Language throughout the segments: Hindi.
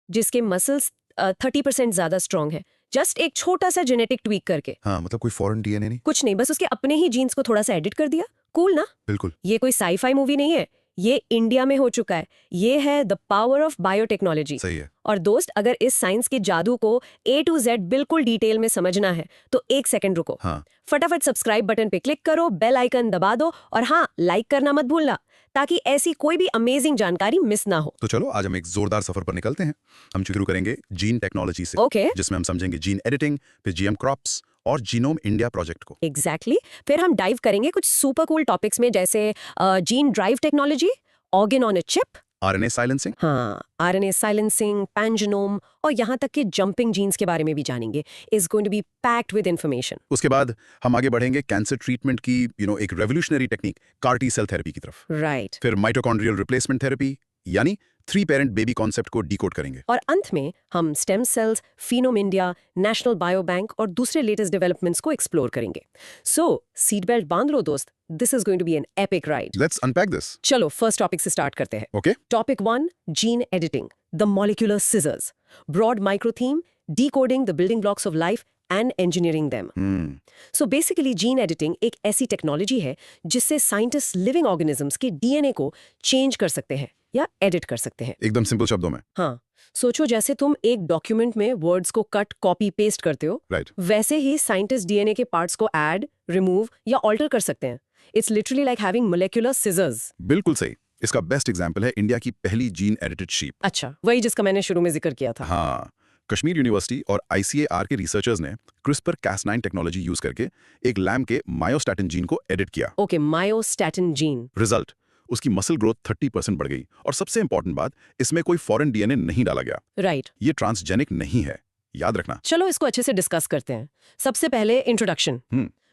जिसके मसल्स 30% ज्यादा स्ट्रांग है, जस्ट एक छोटा सा जेनेटिक ट्वीक करके। हाँ, मतलब कोई फॉरेन डीएनए नहीं। कुछ नहीं, बस उसके अपने ही जीन्स को थोड़ा सा एडिट कर दिया। कूल ना? बिल्कुल। ये कोई साईफाई मूवी नहीं है, ये इंडिया में हो चुका है। ये है द पावर ऑफ बायोटेक्नोलॉजी। सही है। और दोस्त, अगर इस साइंस के जादू को A to Z बिल्कुल डिटेल में समझना है तो एक सेकंड रुको। हाँ। फटाफट सब्सक्राइब बटन पे क्लिक करो, बेल आइकन दबा दो, और हाँ, लाइक करना मत भूलना, ताकि ऐसी कोई भी अमेजिंग जानकारी मिस ना हो। तो चलो आज हम एक जोरदार सफर पर निकलते हैं। हम शुरू करेंगे जीन टेक्नोलॉजी से, ओके। जिसमें हम समझेंगे जीन एडिटिंग, फिर जीएम क्रॉप्स और जीनोम इंडिया प्रोजेक्ट को। एग्जैक्टली। फिर हम डाइव करेंगे कुछ सुपर कूल टॉपिक्स में, जैसे gene drive technology, organ on a chip, RNA silencing. हाँ, आरएनए साइलेंसिंग, पैंजिनोम, और यहाँ तक कि जंपिंग जीन्स के बारे में भी जानेंगे। Is going to be packed with information. उसके बाद हम आगे बढ़ेंगे कैंसर ट्रीटमेंट की एक revolutionary technique CAR T cell therapy की तरफ। राइट। फिर माइटोकॉन्ड्रियल रिप्लेसमेंट थेरेपी यानी 3 पेरेंट बेबी कॉन्सेप्ट को डिकोड करेंगे। और अंत में हम stem cells, phenome India, national biobank और दूसरे लेटेस्ट डेवलपमेंट्स को एक्सप्लोर करेंगे। सो सीट बेल्ट बांध लो दोस्त, this is going to be an epic ride. Let's unpack this. चलो फर्स्ट टॉपिक से स्टार्ट करते हैं। Okay. Topic 1, gene editing, the molecular scissors, broad micro theme, decoding the building blocks of life and engineering them. So basically gene editing एक ऐसी टेक्नोलॉजी है जिससे साइंटिस्ट लिविंग ऑर्गेनिजम्स के डीएनए को चेंज कर सकते हैं या एडिट कर सकते हैं। एकदम सिंपल शब्दों में। हाँ, सोचो जैसे तुम एक डॉक्यूमेंट में वर्ड्स को कट, कॉपी, पेस्ट करते हो, राइट। वैसे ही साइंटिस्ट डीएनए के पार्ट्स को ऐड, रिमूव या ऑल्टर कर सकते हैं। It's literally like having molecular scissors. बिल्कुल सही। इसका बेस्ट एग्जांपल है इंडिया की पहली जीन एडिटेड शीप। अच्छा, वही जिसका मैंने शुरू में जिक्र किया था। हाँ, कश्मीर यूनिवर्सिटी और आईसीएआर के रिसर्चर्स ने क्रिस्पर cas9 टेक्नोलॉजी यूज करके एक लैम के मायोस्टैटिन जीन को एडिट किया। Okay, myostatin gene. रिजल्ट, उसकी मसल ग्रोथ 30% बढ़ गई, और सबसे इंपॉर्टेंट बात, इसमें कोई फॉरेन डीएनए नहीं डाला गया। राइट। ये ट्रांसजेनिक नहीं है, याद रखना। चलो इसको अच्छे से डिस्कस करते हैं। सबसे पहले इंट्रोडक्शन।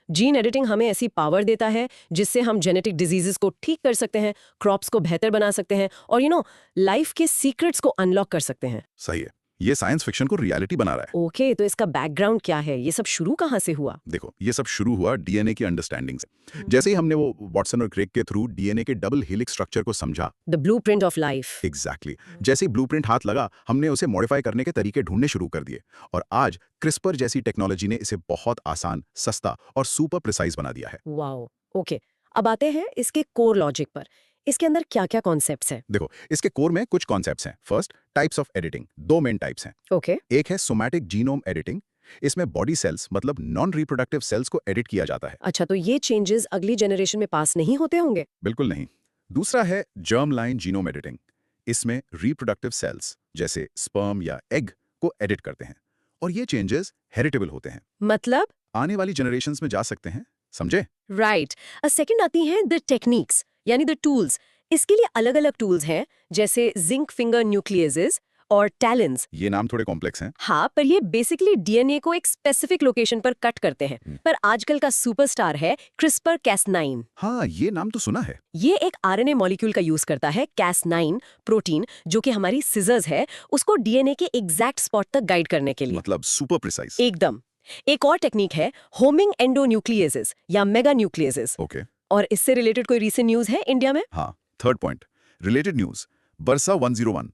जीन एडिटिंग हमें ऐसी पावर देता है जिससे हम जेनेटिक डिजीजेस को ठीक कर सकते हैं, क्रॉप्स को बेहतर बना सकते हैं, और लाइफ के सीक्रेट्स को अनलॉक कर सकते हैं। सही है, ये साइंस फिक्शन को रियलिटी बना रहा है। ओके, तो इसका बैकग्राउंड क्या है? ये सब शुरू कहाँ से हुआ? देखो, ये सब शुरू हुआ डीएनए की अंडरस्टैंडिंग से। जैसे ही हमने वो वाटसन और क्रेग के थ्रू डीएनए के डबल हेलिक्स स्ट्रक्चर को समझा, the blueprint of life. Exactly. जैसे ही ब्लूप्रिंट हाथ लगा, हमने उसे मॉडिफाई करने के तरीके ढूंढने शुरू कर दिए, और आज क्रिस्पर जैसी टेक्नोलॉजी ने इसे बहुत आसान, सस्ता और सुपर प्रिसाइज बना दिया है। वाओ। ओके, अब आते हैं इसके कोर लॉजिक पर। इसके अंदर क्या-क्या कॉन्सेप्ट्स हैं? देखो, इसके कोर में कुछ कॉन्सेप्ट्स हैं। First, types of editing. 2 main types हैं। ओके। एक है सोमैटिक जीनोम एडिटिंग। इसमें बॉडी सेल्स मतलब नॉन रिप्रोडक्टिव सेल्स को एडिट किया जाता है। अच्छा, तो ये चेंजेस अगली जनरेशन में पास नहीं होते होंगे? बिल्कुल नहीं। दूसरा है जर्म लाइन जीनोम एडिटिंग। इसमें रिप्रोडक्टिव सेल्स जैसे स्पर्म या एग को एडिट करते हैं, और ये चेंजेस हेरिटेबल होते हैं, मतलब? आने वाली जनरेशंस में जा सकते हैं। समझे? राइट। सेकंड आती हैं द टेक्निक्स, यानी द टूल्स। इसके लिए अलग-अलग टूल्स हैं, जैसे जिंक फिंगर न्यूक्लियसेस और टैलेंस। ये नाम थोड़े कॉम्प्लेक्स हैं। हाँ, पर ये बेसिकली डीएनए को एक स्पेसिफिक लोकेशन पर कट करते हैं। पर आजकल का सुपरस्टार है क्रिस्पर cas9। हाँ, ये नाम तो सुना है। ये एक आरएनए मॉलिक्यूल का यूज करता है, cas9 प्रोटीन, जो कि हमारी सिजर्स है, उसको डीएनए के एग्जैक्ट स्पॉट तक गाइड करने के लिए। मतलब सुपर प्रिसाइज। एकदम। एक और टेक्निक है होमिंग एंडोन्यूक्लियसेस या मेगा न्यूक्लियसेस। ओके। और इससे रिलेटेड कोई रीसेंट न्यूज है इंडिया में? हाँ, थर्ड पॉइंट, रिलेटेड न्यूज। बरसा 101,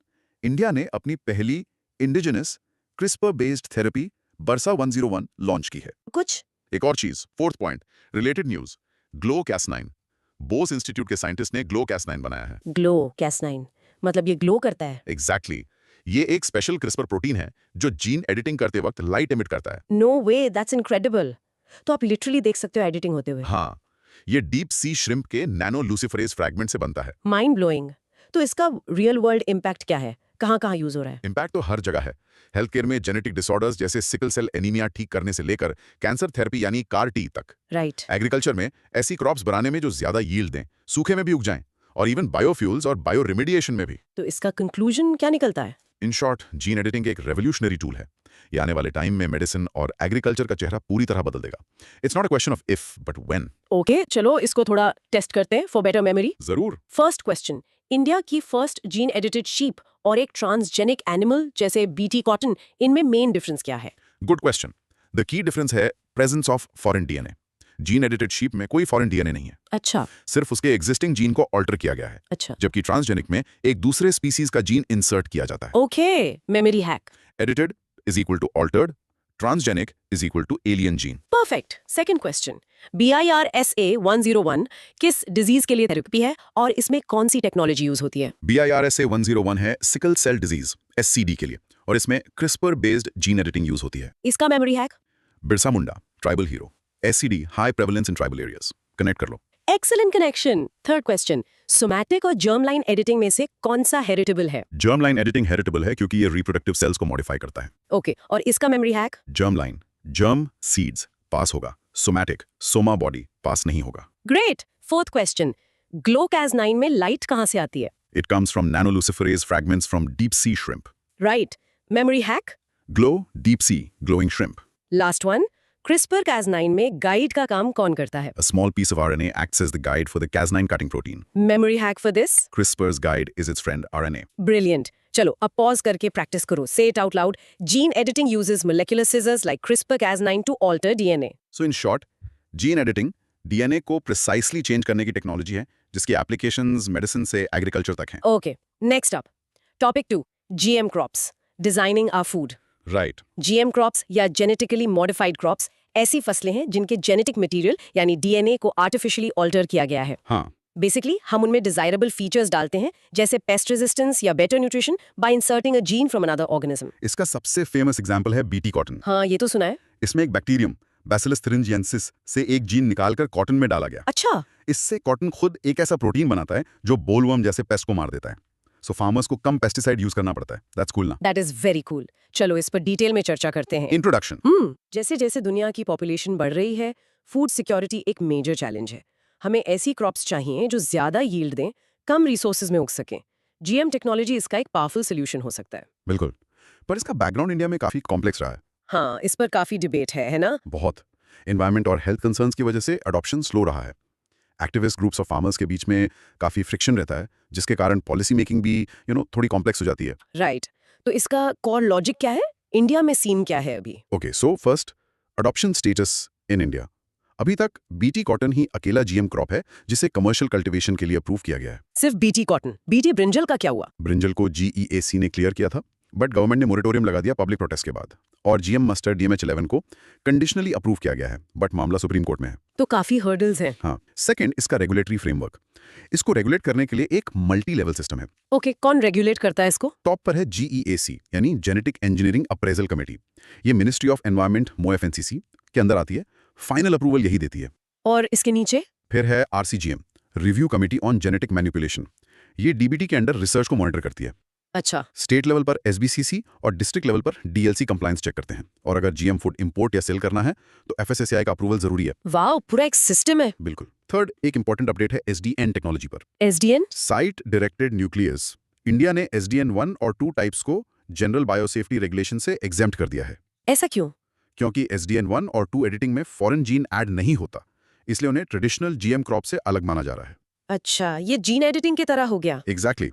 इंडिया ने अपनी पहली इंडिजिनस क्रिस्पर बेस्ड थेरेपी बरसा 101 लॉन्च की है। कुछ एक और चीज, fourth point, related news, glow cas9। Bose institute के साइंटिस्ट ने ग्लो cas9 बनाया है। ग्लो cas9 मतलब ये ग्लो करता है? एग्जैक्टली। ये एक स्पेशल क्रिस्पर प्रोटीन है जो जीन एडिटिंग करते वक्त लाइट एमिट करता है। No way, that's incredible. तो आप लिटरली देख सकते हो एडिटिंग होते हुए। हाँ, ये डीप सी श्रिम्प के नैनो लूसिफरेज फ्रैगमेंट से बनता है। Mind blowing. तो इसका रियल वर्ल्ड इम्पैक्ट क्या है? कहाँ-कहाँ यूज हो रहा है? इम्पैक्ट तो हर जगह है। हेल्थ केयर में जेनेटिक डिसऑर्डर्स जैसे सिकल सेल एनीमिया ठीक करने से लेकर कैंसर थेरेपी यानी कार टी तक। राइट। एग्रीकल्चर में ऐसी क्रॉप्स बनाने में जो ज्यादा यील्ड दें, सूखे में भी उग जाएं, और इवन बायोफ्यूल्स और बायो रेमेडिएशन में भी। तो इसका कंक्लूजन क्या निकलता है? इन शॉर्ट, जीन एडिटिंग एक रेवोल्यूशनरी टूल है। ये आने वाले टाइम में मेडिसिन और एग्रीकल्चर का चेहरा पूरी तरह बदल देगा। It's not a question of if but when. Okay, चलो इसको थोड़ा टेस्ट करते हैं फॉर बेटर मेमोरी। जरूर। फर्स्ट क्वेश्चन, इंडिया की फर्स्ट जीन एडिटेड शीप और एक ट्रांसजेनिक एनिमल जैसे बीटी कॉटन, इनमें मेन डिफरेंस क्या है? Good question. The key difference है presence of foreign DNA. Gene edited sheep में कोई फॉरेन डीएनए नहीं है, अच्छा सिर्फ उसके एग्जिस्टिंग जीन को ऑल्टर किया गया है। अच्छा जबकि ट्रांसजेनिक में एक दूसरे स्पीसीज का जीन इंसर्ट किया जाता है। Okay, memory hack. Edited is equal to altered, transgenic is equal to alien gene. Perfect. Second question, BIRSA101 किस डिजीज के लिए थेरेपी है और इसमें कौन सी टेक्नोलॉजी यूज होती है? BIRSA101 है सिकल सेल डिजीज SCD के लिए, और इसमें CRISPR based gene editing use होती है। इसका memory hack? Birsa Munda, tribal hero, SCD high prevalence in tribal areas. Connect कर लो। Excellent connection. Third question, somatic और जर्म लाइन एडिटिंग में से कौन सा हेरिटेबल है? जर्म लाइन एडिटिंग हेरिटेबल है क्योंकि ये रिप्रोडक्टिव सेल्स को मॉडिफाई करता है। ओके, और इसका memory hack? Germ line, germ seeds pass होगा, सोमैटिक सोमा बॉडी पास नहीं होगा। ग्रेट। फोर्थ क्वेश्चन, ग्लोकाज9 में लाइट कहाँ से आती है? It comes from nanoluciferase fragments from deep sea shrimp. Right. Memory hack? Glow, deep sea, glowing shrimp. Last one, CRISPR-Cas9 में गाइड का काम कौन करता है? A small piece of RNA acts as the guide for the Cas9 cutting protein. Memory hack for this? CRISPR's guide is its friend RNA. Brilliant. चलो अब पॉज करके प्रैक्टिस करो। Say it out loud. Gene editing uses molecular scissors like CRISPR-Cas9 to alter DNA। So in short, gene editing DNA को precisely change करने की टेक्नोलॉजी है जिसकी एप्लीकेशंस मेडिसिन से एग्रीकल्चर तक हैं। Okay, next up, topic 2, GM crops, designing our food. Right. GM crops या जेनेटिकली मॉडिफाइड क्रॉप्स ऐसी फसलें हैं जिनके जेनेटिक मटेरियल यानी DNA को आर्टिफिशियली ऑल्टर किया गया है। हाँ, बेसिकली हम उनमें डिजायरेबल फीचर्स डालते हैं जैसे पेस्ट रेजिस्टेंस या better nutrition bye inserting a gene from another organism. इसका सबसे फेमस एग्जांपल है बीटी कॉटन। हाँ, ये तो सुना है। इसमें एक बैक्टीरियम बैसिलस thuringiensis से एक जीन निकालकर कॉटन में डाला गया। अच्छा, इससे कॉटन खुद एक ऐसा प्रोटीन बनाता है जो बोलवर्म जैसे पेस्ट को मार देता है। सो फार्मर्स को कम पेस्टिसाइड यूज करना पड़ता है। दैट्स कूल ना। That is very cool. चलो इस पर डिटेल में चर्चा करते हैं। इंट्रोडक्शन। जैसे जैसे दुनिया की पॉपुलेशन बढ़ रही है, फूड सिक्योरिटी एक मेजर चैलेंज है। हमें ऐसी क्रॉप्स चाहिए जो ज्यादा यील्ड दें, कम रिसोर्सेज में उग सकें। GM टेक्नोलॉजी इसका एक पावरफुल सोल्यूशन हो सकता है। बिल्कुल, पर इसका बैकग्राउंड इंडिया में काफी कॉम्प्लेक्स रहा है। हाँ, इस पर काफी डिबेट है ना? बहुत। एनवायरमेंट और हेल्थ कंसर्न्स की वजह से अडॉप्शन स्लो रहा है। एक्टिविस्ट ग्रुप्स और फार्मर्स के बीच में काफी फ्रिक्शन रहता है, जिसके कारण पॉलिसी मेकिंग भी थोड़ी कॉम्प्लेक्स हो जाती है। राइट। तो इसका कोर लॉजिक क्या है? इंडिया में सीन क्या है अभी? Okay, so first, adoption status in India. अभी तक बीटी कॉटन ही अकेला GM क्रॉप है जिसे कमर्शियल कल्टीवेशन के लिए अप्रूव किया गया है। सिर्फ BT कॉटन। BT ब्रिंजल का क्या हुआ? ब्रिंजल को GEAC ने क्लियर किया था, बट गवर्नमेंट ने मोरेटोरियम लगा दिया पब्लिक प्रोटेस्ट के बाद। और GM मस्टर्ड DMH11 को कंडीशनली अप्रूव किया गया है, बट मामला सुप्रीम कोर्ट में है। तो काफी हर्डल्स हैं। हाँ, सेकंड, इसका रेगुलेटरी फ्रेमवर्क। इसको रेगुलेट करने के लिए एक मल्टी लेवल सिस्टम है। ओके, कौन रेगुलेट करता है इसको? टॉप पर है GEAC यानी जेनेटिक इंजीनियरिंग अप्रेजल कमेटी। ये मिनिस्ट्री ऑफ एनवायरमेंट MoFNCC के अंदर आती है। फाइनल अप्रूवल यही देती है। और इसके नीचे? फिर है RCGM, review committee on genetic manipulation. ये DBT के अंडर रिसर्च को मॉनिटर करती है। अच्छा। स्टेट लेवल पर SBCC और डिस्ट्रिक्ट लेवल पर DLC कंप्लायंस चेक करते हैं। और अगर GM फूड इंपोर्ट या सेल करना है तो FSSAI का अप्रूवल जरूरी है। वाह, पूरा एक सिस्टम है। बिल्कुल। थर्ड, एक इंपॉर्टेंट अपडेट है SDN टेक्नोलॉजी पर। SDN? Site directed nucleus. India ने SDN 1 और 2 टाइप्स को जनरल बायोसेफ्टी रेगुलेशन से एग्जेम्प्ट कर दिया है। ऐसा क्यों? क्योंकि SDN 1 और 2 एडिटिंग में फॉरेन जीन ऐड नहीं होता, इसलिए उन्हें ट्रेडिशनल GM क्रॉप से अलग माना जा रहा है। अच्छा, ये जीन एडिटिंग की तरह हो गया। एग्जैक्टली।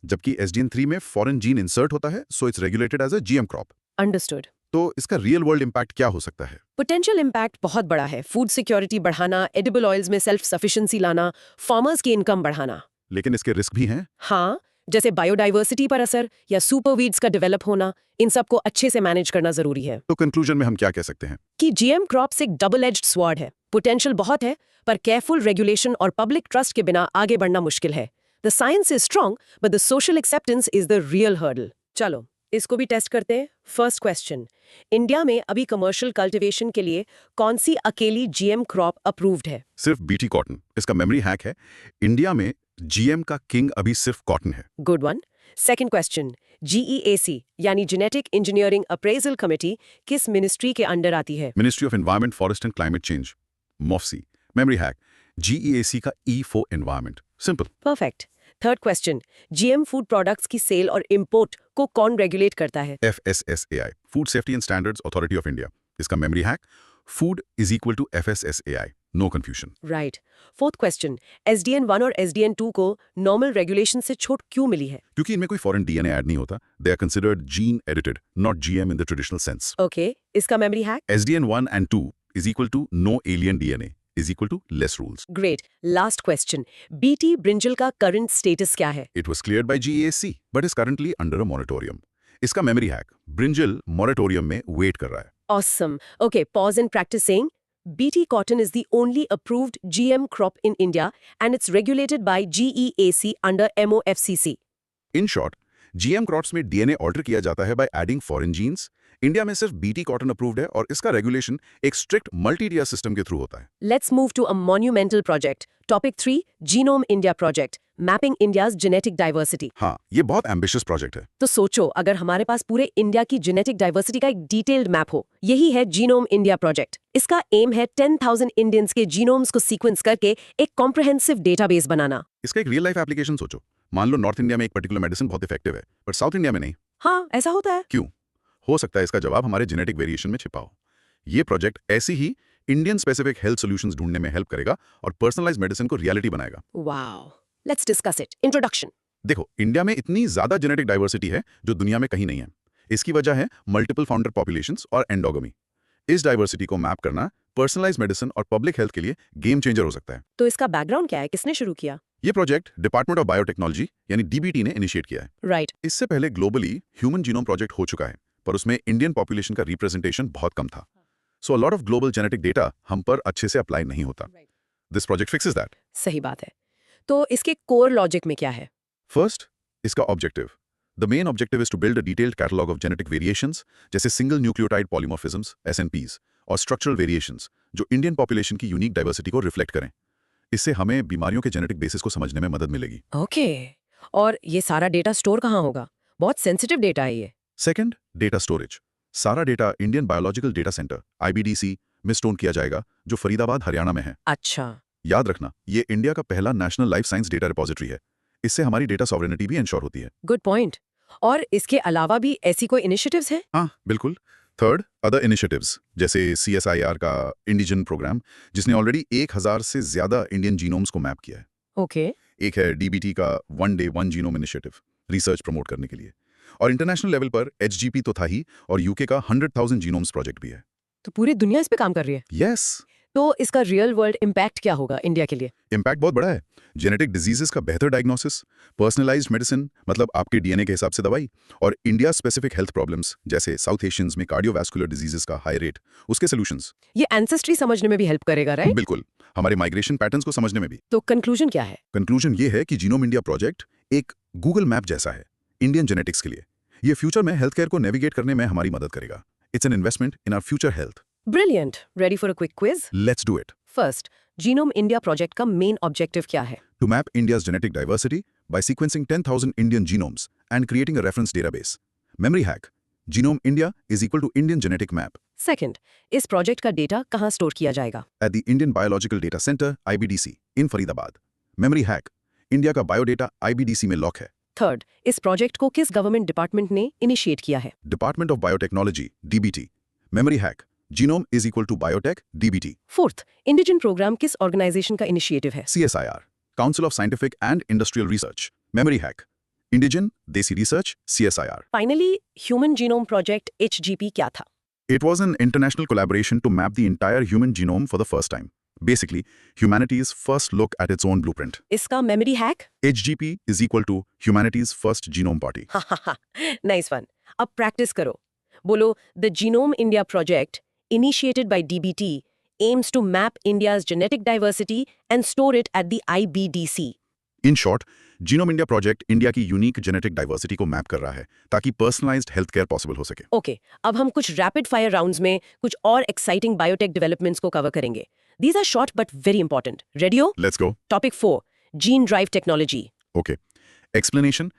जबकि SDN 3 में फॉरेन जीन इंसर्ट होता है, so it's regulated as a GM crop. Understood. तो इसका रियल वर्ल्ड इंपैक्ट क्या हो सकता है? पोटेंशियल इम्पैक्ट बहुत बड़ा है। फूड सिक्योरिटी बढ़ाना, एडिबल ऑयल्स में सेल्फ सफिशिएंसी लाना, फार्मर्स की इनकम बढ़ाना। लेकिन इसके रिस्क भी हैं। हाँ, जैसे बायोडाइवर्सिटी पर असर या सुपरवीड्स का डेवलप होना, इन सबको अच्छे से मैनेज करना जरूरी है। तो कंक्लूजन में हम क्या कह सकते हैं? कि GM क्रॉप्स एक डबल एज्ड स्वॉर्ड है। पोटेंशियल बहुत है, पर केयरफुल रेगुलेशन और पब्लिक ट्रस्ट के बिना आगे बढ़ना मुश्किल है। The science is strong, but the social acceptance is the real hurdle. चलो इसको भी टेस्ट करते हैं। फर्स्ट क्वेश्चन, इंडिया में अभी कमर्शियल कल्टीवेशन के लिए कौन सी अकेली GM क्रॉप अप्रूव्ड है? सिर्फ BT कॉटन। इसका मेमोरी हैक है, इंडिया में GM का किंग अभी सिर्फ कॉटन है। Good one. Second question, GEAC यानी जेनेटिक इंजीनियरिंग अप्रेजल कमेटी किस मिनिस्ट्री के अंडर आती है? Ministry of environment, forest and climate change, MOFSI। Memory hack, GEAC का E for environment. Simple. Perfect. Third question, GM food products की सेल और इंपोर्ट को कौन रेगुलेट करता है? FSSAI, food safety and standards authority of India. इसका memory hack, food is equal to FSSAI, no confusion. Right. Fourth question, SDN 1 और SDN 2 को नॉर्मल रेगुलेशन से छूट क्यों मिली है? क्योंकि इनमें कोई फॉरेन DNA ऐड नहीं होता। They are considered gene edited, not GM in the traditional sense. Okay, इसका memory hack? SDN 1 and 2 is equal to no alien DNA, is equal to less rules. Great. Last question, BT brinjal का करंट स्टेटस क्या है? It was cleared by GAC, but is currently under a moratorium. इसका मेमोरी हैक ब्रिंजल मोरेटोरियम में वेट कर रहा है। Awesome. Okay, pause and practice saying BT cotton is the only approved GM crop in India and it's regulated by GEAC under MOFCC. In short, GM crops में डीएनए ऑल्टर किया जाता है by adding foreign genes. India में सिर्फ बीटी कॉटन अप्रूव्ड है और इसका रेगुलेशन एक स्ट्रिक्ट मल्टी टियर सिस्टम के थ्रू होता है। Let's move to a monumental project. Topic 3, Genome India Project, mapping India's genetic diversity. हाँ, ये बहुत एम्बिशियस प्रोजेक्ट है। तो सोचो, अगर हमारे पास पूरे इंडिया की जेनेटिक डाइवर्सिटी का एक डिटेल्ड मैप हो, यही है जीनोम इंडिया प्रोजेक्ट। इसका एम है 10,000 इंडियंस के जीनोम्स को सीक्वेंस करके एक कॉम्प्रिहेंसिव डेटाबेस बनाना। इसका एक रियल लाइफ एप्लीकेशन सोचो। मान लो नॉर्थ इंडिया में एक पर्टिकुलर मेडिसिन बहुत इफेक्टिव है, पर साउथ इंडिया में नहीं। हाँ, ऐसा होता है। क्यों? हो सकता है इसका जवाब हमारे जेनेटिक वेरिएशन में छिपा हो। ये प्रोजेक्ट ऐसी ही इंडियन स्पेसिफिक हेल्थ सॉल्यूशंस ढूंढने में हेल्प करेगा और पर्सनलाइज्ड मेडिसिन को रियलिटी बनाएगा। Wow. Let's discuss it. Introduction. देखो, इंडिया में इतनी ज्यादा जेनेटिक डाइवर्सिटी है जो दुनिया में कहीं नहीं है। इसकी वजह है मल्टीपल फाउंडर पॉपुलेशंस और एंडोगमी। इस डाइवर्सिटी को मैप करना पर्सनलाइज्ड मेडिसिन और पब्लिक हेल्थ के लिए गेम चेंजर हो सकता है। तो इसका बैकग्राउंड क्या है? किसने शुरू किया? ये प्रोजेक्ट डिपार्टमेंट ऑफ बायोटेक्नोलॉजी यानी डीबीटी ने इनिशिएट किया है। राइट। इससे पहले ग्लोबली ह्यूमन जीनोम प्रोजेक्ट हो चुका है, पर उसमें इंडियन पॉपुलेशन का रिप्रेजेंटेशन बहुत कम था। So a lot of global genetic data हम पर अच्छे से अप्लाई नहीं होता। This project fixes that. सही बात है। तो इसके कोर लॉजिक में क्या है? फर्स्ट, इसका objective. The main objective is to build a detailed catalogue of genetic variations, जैसे सिंगल न्यूक्लियोटाइड पॉलीमॉर्फिज्म्स (SNPs) और स्ट्रक्चरल वेरिएशंस जो इंडियन पॉपुलेशन की यूनिक डाइवर्सिटी को रिफ्लेक्ट करें। इससे हमें बीमारियों के जेनेटिक बेसिस को समझने में मदद मिलेगी। ओके। और ये सारा डेटा स्टोर कहाँ होगा? बहुत सेंसिटिव डेटा है ये। Second, data storage. सारा data Indian biological data centre (IBDC) में स्टोर किया जाएगा, जो फरीदाबाद, हरियाणा में है। अच्छा। याद रखना, ये इंडिया का पहला national life science data repository है। इससे हमारी डेटा सॉवरेनिटी भी इंश्योर होती है। Good point. और इसके अलावा भी ऐसी कोई इनिशिएटिव्स हैं? हाँ, बिल्कुल। थर्ड, अदर इनिशिएटिव्स जैसे CSIR का इंडिजन प्रोग्राम, जिसने ऑलरेडी 1000 से ज्यादा इंडियन जीनोम्स को मैप किया है। ओके। एक है DBT का one day one genome initiative, research promote करने के लिए। और इंटरनेशनल लेवल पर HGP तो था ही, और UK का 100,000 जीनोम्स प्रोजेक्ट भी है। तो पूरी दुनिया इस पे काम कर रही है। यस। तो इसका रियल वर्ल्ड इम्पैक्ट क्या होगा इंडिया के लिए? इम्पैक्ट बहुत बड़ा है। जेनेटिक डिजीजेस का बेहतर डायग्नोसिस, पर्सनलाइज्ड मेडिसिन मतलब आपके डीएनए के हिसाब से दवाई, और इंडिया स्पेसिफिक हेल्थ प्रॉब्लम्स जैसे साउथ एशियंस में कार्डियोवैस्कुलर डिजीजेस का हाई रेट, उसके सॉल्यूशंस। ये एंसेस्ट्री समझने में भी हेल्प करेगा, राइट? बिल्कुल, हमारे माइग्रेशन पैटर्न्स को समझने में भी। तो कंक्लूजन क्या है? कंक्लूजन ये है कि जीनोम इंडिया प्रोजेक्ट एक गूगल मैप जैसा है इंडियन जेनेटिक्स के लिए। ये फ्यूचर में हेल्थ केयर को नेविगेट करने में हमारी मदद करेगा। It's an investment in our future health. Brilliant. Ready for a quick quiz? Let's do it. First, genome India project का मेन ऑब्जेक्टिव क्या है? To map India's genetic diversity by sequencing 10,000 Indian genomes and creating a reference database. Memory hack: Genome India is equal to Indian genetic map. Second, इस प्रोजेक्ट का डेटा कहाँ स्टोर किया जाएगा? At the Indian Biological Data Center (IBDC) in Faridabad. Memory hack: India का बायोडेटा IBDC में लॉक है। थर्ड, इस प्रोजेक्ट को किस गवर्नमेंट डिपार्टमेंट ने इनिशिएट किया है? Department of Biotechnology (DBT). Memory hack: Genome is equal to Biotech (DBT). Fourth, IndiGen programme किस ऑर्गेनाइजेशन का इनिशिएटिव है? CSIR Council of Scientific and Industrial Research. Memory hack: Indigen Desi Research CSIR. Finally, human genome project HGP क्या था? It was an international collaboration to map the entire human genome for the first time. Basically, humanity's first look at its own blueprint. इसका memory hack? HGP is equal to humanity's first genome party. Nice one. अब प्रैक्टिस करो। बोलो, the genome India project initiated by DBT aims to map India's genetic diversity and store it at the IBDC. In short, Genome India Project India की यूनिक जेनेटिक डाइवर्सिटी को मैप कर रहा है ताकि पर्सनलाइज्ड हेल्थ केयर पॉसिबल हो सके। ओके, अब हम कुछ रैपिड फायर राउंड्स में कुछ और एक्साइटिंग बायोटेक डेवलपमेंट्स को कवर करेंगे। These are short but very important. Ready हो? Let's go. Topic 4, Gene Drive Technology. Okay. Explanation: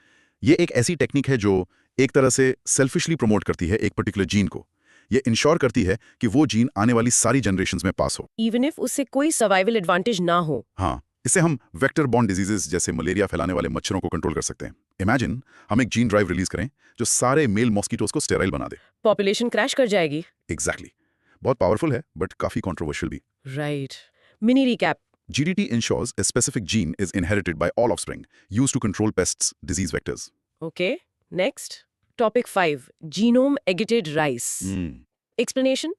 ये एक ऐसी टेक्निक है जो एक तरह से सेल्फिशली प्रमोट करती है एक पर्टिकुलर जीन को। ये इंश्योर करती है कि वो जीन आने वाली सारी जनरेशंस में पास हो, Even if उससे कोई सर्वाइवल एडवांटेज ना हो। हाँ, इससे हम वेक्टर बॉर्न डिजीजेस जैसे मलेरिया फैलाने वाले मच्छरों को कंट्रोल कर सकते हैं। इमेजिन हम एक जीन ड्राइव रिलीज करें जो सारे मेल मॉस्किटोज को स्टेराइल बना दे। पॉपुलेशन क्रैश कर जाएगी। एग्जैक्टली। बहुत पावरफुल है बट काफी कंट्रोवर्शियल भी। Right. Mini recap. GDT ensures a specific gene is inherited by all offspring, used to control pests, disease vectors. Okay, next. Topic 5, genome edited rice. Explanation: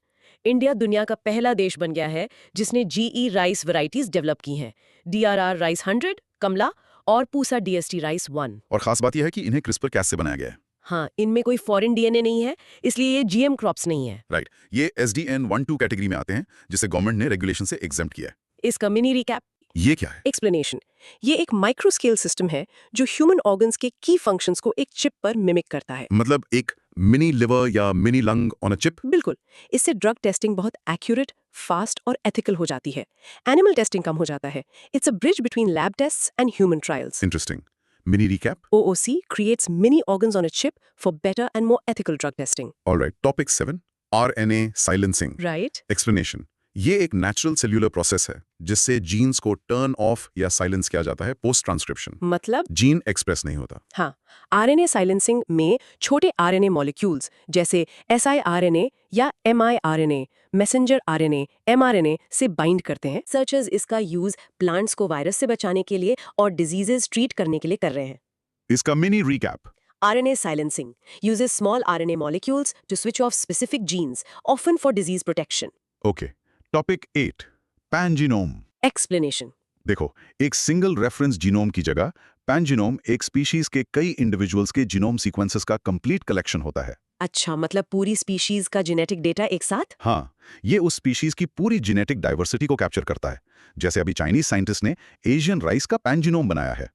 India दुनिया का पहला देश बन गया है जिसने जीई राइस वैरायटीज डेवलप की हैं। डीआरआर राइस 100, कमला और पूसा डीएसटी राइस 1। और खास बात यह है कि इन्हें क्रिस्पर कैस से बनाया गया है। हाँ, इनमें कोई फॉरेन डीएनए नहीं है, इसलिए ये जीएम क्रॉप्स नहीं है। राइट, ये SDN 1-2 कैटेगरी में आते हैं, जिसे गवर्नमेंट ने रेगुलेशन से एग्जेम्प्ट किया है। इसका मिनी रिकैप। ये क्या है? एक्सप्लेनेशन। ये एक माइक्रो स्केल सिस्टम है जो ह्यूमन ऑर्गन्स के की फंक्शंस को एक चिप पर मिमिक करता है। मतलब एक मिनी लिवर या mini lung on a chip? बिल्कुल। इससे ड्रग टेस्टिंग बहुत एक्यूरेट, फास्ट और एथिकल हो जाती है। एनिमल टेस्टिंग कम हो जाता है। It's a bridge between lab tests and human trials. Interesting. Mini recap? OOC creates mini organs on a chip for better and more ethical drug testing. Alright, topic 7, RNA silencing. Right? Explanation. ये एक नेचुरल सेल्यूलर प्रोसेस है जिससे जीन्स को टर्न ऑफ या साइलेंस किया जाता है पोस्ट ट्रांसक्रिप्शन। मतलब जीन एक्सप्रेस नहीं होता। हाँ, RNA साइलेंसिंग में छोटे RNA मॉलिक्यूल्स जैसे siRNA या miRNA, मैसेंजर RNA, mRNA से बाइंड करते हैं। सर्चर्स इसका यूज प्लांट्स को वायरस से बचाने के लिए और डिजीजेस ट्रीट करने के लिए कर रहे हैं। इसका mini recap. RNA silencing uses small RNA molecules to switch off specific genes, often for disease protection. Okay, topic 8, पैनजीनोम। Explanation. देखो, एक सिंगल रेफरेंस जीनोम की जगह पैनजीनोम एक स्पीशीज के कई इंडिविजुअल्स के जीनोम सीक्वेंसेस का कंप्लीट कलेक्शन होता है। अच्छा, मतलब पूरी स्पीशीज का जेनेटिक डेटा एक साथ? हाँ, ये उस स्पीशीज की पूरी जेनेटिक डाइवर्सिटी को कैप्चर करता है। जैसे अभी चाइनीज साइंटिस्ट ने एशियन राइस का पैनजीनोम बनाया है।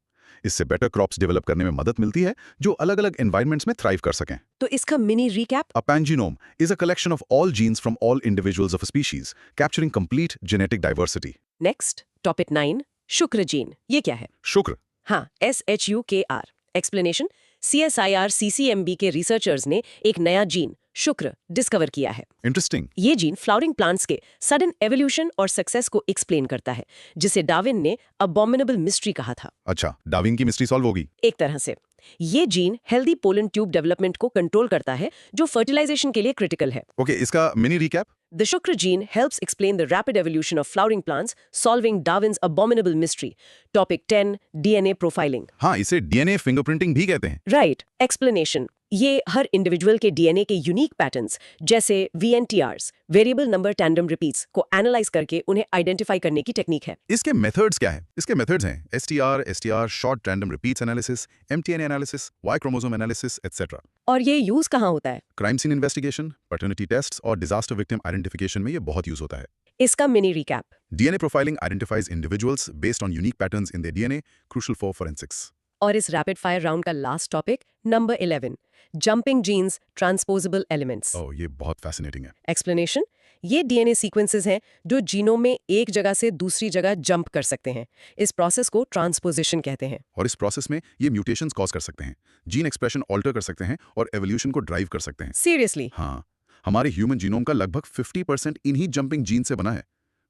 इससे बेटर क्रॉप्स डेवलप करने में मदद मिलती है जो अलग-अलग एनवायरनमेंट्स में थ्राइव कर सकें। तो इसका mini recap? A pangenome is a collection of all genes from all individuals of a species, capturing complete genetic diversity. Next, topic 9, शुक्र जीन। ये क्या है? शुक्र। हाँ, SHUKR। एक्सप्लेनेशन। CSIR-CCMB के रिसर्चर्स ने एक नया जीन शुक्र डिस्कवर किया है। इंटरेस्टिंग। ये जीन फ्लावरिंग प्लांट्स के सडन एवोल्यूशन और सक्सेस को एक्सप्लेन करता है, जिसे डार्विन ने अबॉमिनेबल मिस्ट्री कहा था। अच्छा, डार्विन की मिस्ट्री सॉल्व होगी। एक तरह से ये gene healthy pollen tube development को कंट्रोल करता है, जो फर्टिलाइजेशन के लिए क्रिटिकल है। ओके, इसका mini recap. The Shukra gene helps explain the rapid evolution of flowering plants, solving Darwin's abominable mystery. Topic 10, DNA profiling. हाँ, इसे डीएनए फिंगरप्रिंटिंग भी कहते हैं। Right. Explanation. ये हर इंडिविजुअल के डीएनए के यूनिक पैटर्न्स जैसे VNTRs, variable number tandem repeats को एनालाइज करके उन्हें आइडेंटिफाई करने की टेक्निक है। इसके मेथड्स क्या है? इसके मेथड्स हैं STR, short random repeats analysis, MTNA analysis, Y chromosome analysis, etcetera. और ये यूज कहाँ होता है? Crime scene investigation, paternity tests और डिजास्टर विक्टिम आइडेंटिफिकेशन में ये बहुत यूज होता है। इसका mini recap. DNA profiling identifies individuals based on unique patterns in their DNA, crucial for forensics. और इस रैपिड फायर राउंड का last topic number 11, jumping genes transposable elements. Oh, ये बहुत फैसिनेटिंग है। एक्सप्लेनेशन। ये डीएनए सीक्वेंसेस हैं जो जीनोम में एक जगह से दूसरी जगह जंप कर सकते हैं। इस प्रोसेस को ट्रांसपोजिशन कहते हैं। और इस प्रोसेस में ये म्यूटेशंस कॉज कर सकते हैं, जीन एक्सप्रेशन ऑल्टर कर सकते हैं और एवोल्यूशन को ड्राइव कर सकते हैं। सीरियसली? हाँ, हमारे ह्यूमन जीनोम का लगभग 50% इन्हीं जंपिंग जीन से बना है।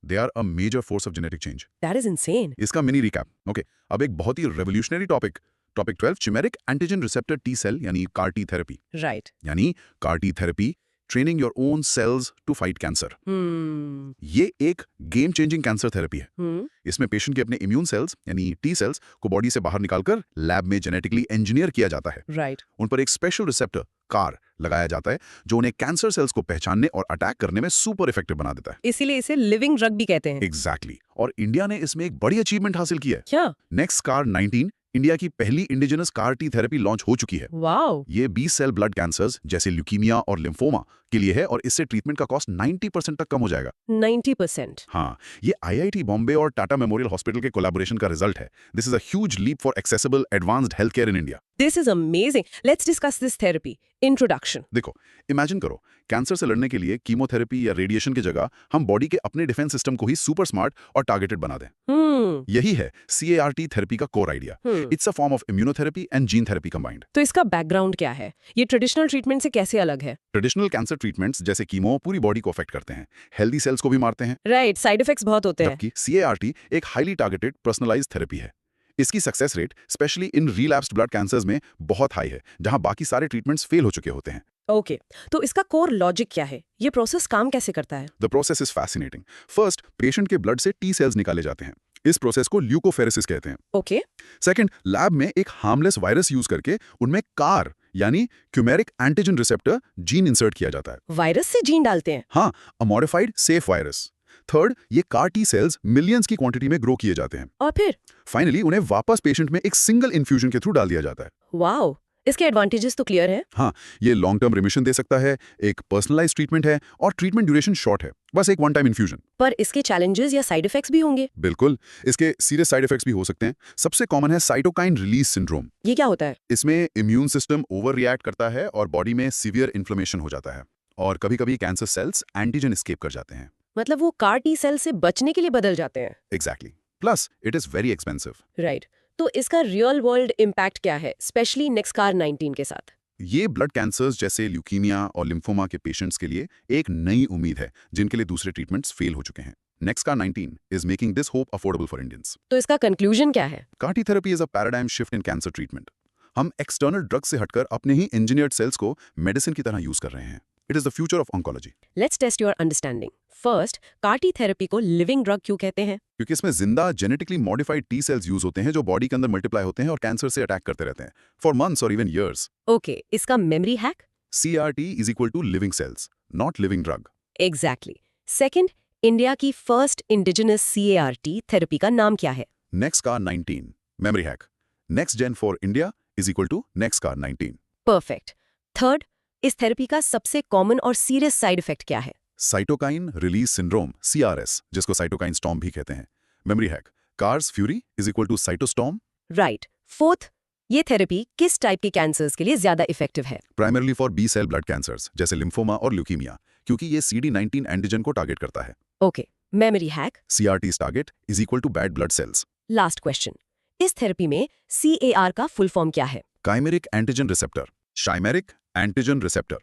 They are a major force of genetic change. That is insane. इसका मिनी रिकैप। ओके, अब एक बहुत ही revolutionary topic 12, chimeric antigen receptor T cell यानी CAR T थेरेपी। राइट। यानी CAR T therapy, training your own cells to fight cancer. ये एक गेम चेंजिंग कैंसर थेरेपी है। इसमें पेशेंट के अपने इम्यून सेल्स यानी टी सेल्स को बॉडी से बाहर निकालकर लैब में जेनेटिकली इंजीनियर किया जाता है। राइट। उन पर एक स्पेशल रिसेप्टर CAR लगाया जाता है जो उन्हें कैंसर सेल्स को पहचानने और अटैक करने में सुपर इफेक्टिव बना देता है। इसीलिए इसे लिविंग ड्रग भी कहते हैं। एग्जैक्टली। और इंडिया ने इसमें एक बड़ी अचीवमेंट हासिल की है। क्या? नेक्स्ट CAR 19 इंडिया की पहली indigenous CAR T therapy launch हो चुकी है। वाओ। ये 20 सेल ब्लड कैंसर्स जैसे ल्यूकीमिया और लिम्फोमा के लिए है और इससे ट्रीटमेंट का कॉस्ट 90% तक कम हो जाएगा। 90%? हाँ, ये IIT बॉम्बे और टाटा मेमोरियल हॉस्पिटल के कोलैबोरेशन का रिजल्ट है। This is a huge leap for accessible advanced health care in India. This is amazing. Let's discuss this therapy. Introduction. देखो, इमेजिन करो, कैंसर से लड़ने के लिए कीमोथेरेपी या रेडिएशन की जगह हम बॉडी के अपने डिफेंस सिस्टम को ही सुपर स्मार्ट और टारगेटेड बना दें। यही है CAR-T थेरेपी का core idea. It's a form of immunotherapy and gene therapy combined. तो इसका बैकग्राउंड क्या है? ये ट्रेडिशनल ट्रीटमेंट से कैसे अलग है? ट्रेडिशनल कैंसर ट्रीटमेंट्स जैसे कीमो पूरी बॉडी को अफेक्ट करते हैं, हेल्दी सेल्स को भी मारते हैं। राइट, साइड इफेक्ट्स बहुत होते हैं। जबकि CAR-T एक हाईली टारगेटेड पर्सनलाइज्ड थेरेपी है। इसकी success rate specially in relapsed blood cancers में बहुत हाई है, जहां बाकी सारे ट्रीटमेंट्स फेल हो चुके होते हैं। ओके, तो इसका कोर लॉजिक क्या है? ये प्रोसेस काम कैसे करता है? The process is fascinating. First, patient के ब्लड से टी सेल्स निकाले जाते हैं। इस प्रोसेस को ल्यूकोफेरेसिस कहते हैं। ओके। सेकंड, लैब में एक हार्मलेस वायरस यूज करके उनमें CAR यानी क्यूमेरिक एंटीजन रिसेप्टर जीन इंसर्ट किया जाता है। वायरस से जीन डालते हैं? हाँ, a modified safe virus. Third, ये कार टी सेल्स मिलियंस की क्वांटिटी में ग्रो किए जाते हैं। और फिर? फाइनली उन्हें वापस पेशेंट में एक सिंगल इन्फ्यूजन के थ्रू डाल दिया जाता है। वाओ, इसके एडवांटेजेस तो क्लियर हैं। हाँ, ये लॉन्ग टर्म रिमिशन दे सकता है, एक पर्सनलाइज ट्रीटमेंट है और ट्रीटमेंट ड्यूरेशन शॉर्ट है, बस एक वन टाइम इन्फ्यूजन। पर इसके चैलेंजेस या साइड इफेक्ट्स भी होंगे? बिल्कुल, इसके सीरियस साइड इफेक्ट्स भी हो सकते हैं। सबसे कॉमन है साइटोकाइन रिलीज सिंड्रोम। ये क्या होता है? इसमें इम्यून सिस्टम ओवर रिएक्ट करता है और बॉडी में सीवियर इन्फ्लेमेशन हो जाता है और कभी-कभी कैंसर सेल्स एंटीजन एस्केप कर जाते हैं। मतलब वो कार टी सेल से बचने के लिए बदल जाते हैं? Exactly. Plus it is very expensive. Right. तो इसका रियल वर्ल्ड इम्पैक्ट क्या है, स्पेशली नेक्सकार 19 के साथ? ये ब्लड कैंसर्स जैसे ल्यूकीमिया और लिम्फोमा के पेशेंट्स के लिए एक नई उम्मीद है जिनके लिए दूसरे ट्रीटमेंट्स फेल हो चुके हैं। NexCAR 19 is making this hope affordable for Indians. तो इसका कंक्लूजन क्या है? CAR-T therapy is a paradigm shift in cancer treatment. हम एक्सटर्नल ड्रग से हटकर अपने ही इंजीनियर्ड सेल्स को मेडिसिन की तरह यूज कर रहे हैं। It is the future of oncology. Let's test your understanding. First, car T therapy को लिविंग ड्रग क्यों कहते हैं? क्योंकि इसमें जिंदा genetically modified T cells use होते हैं जो बॉडी के अंदर मल्टीप्लाई होते हैं और कैंसर से अटैक करते रहते हैं फॉर मंथ्स और इवन ईयर्स। ओके, इसका memory hack? CRT is equal to living cells, not living drug. Exactly. Second, India की फर्स्ट इंडिजिनस CAR-T थेरेपी का नाम क्या है? NexCAR 19 memory hack. Next gen for India is equal to NexCAR 19। Perfect. Third, इस थेरेपी का सबसे कॉमन और सीरियस साइड इफेक्ट क्या है? साइटोकाइन रिलीज सिंड्रोम CRS, जिसको साइटोकाइन स्टॉर्म भी कहते हैं। Memory hack, cars fury is equal to cytostorm. Right. Fourth, ये थेरेपी किस टाइप के कैंसर्स के लिए ज्यादा इफेक्टिव है? Primarily for B cell blood cancers जैसे लिम्फोमा और ल्यूकीमिया, क्योंकि ये CD19 एंटीजन को टारगेट करता है। Okay, memory hack? CRT's target is equal to bad blood cells. Last question, इस थेरेपी में CAR का फुल फॉर्म क्या है? Chimeric antigen receptor. Chimeric antigen receptor.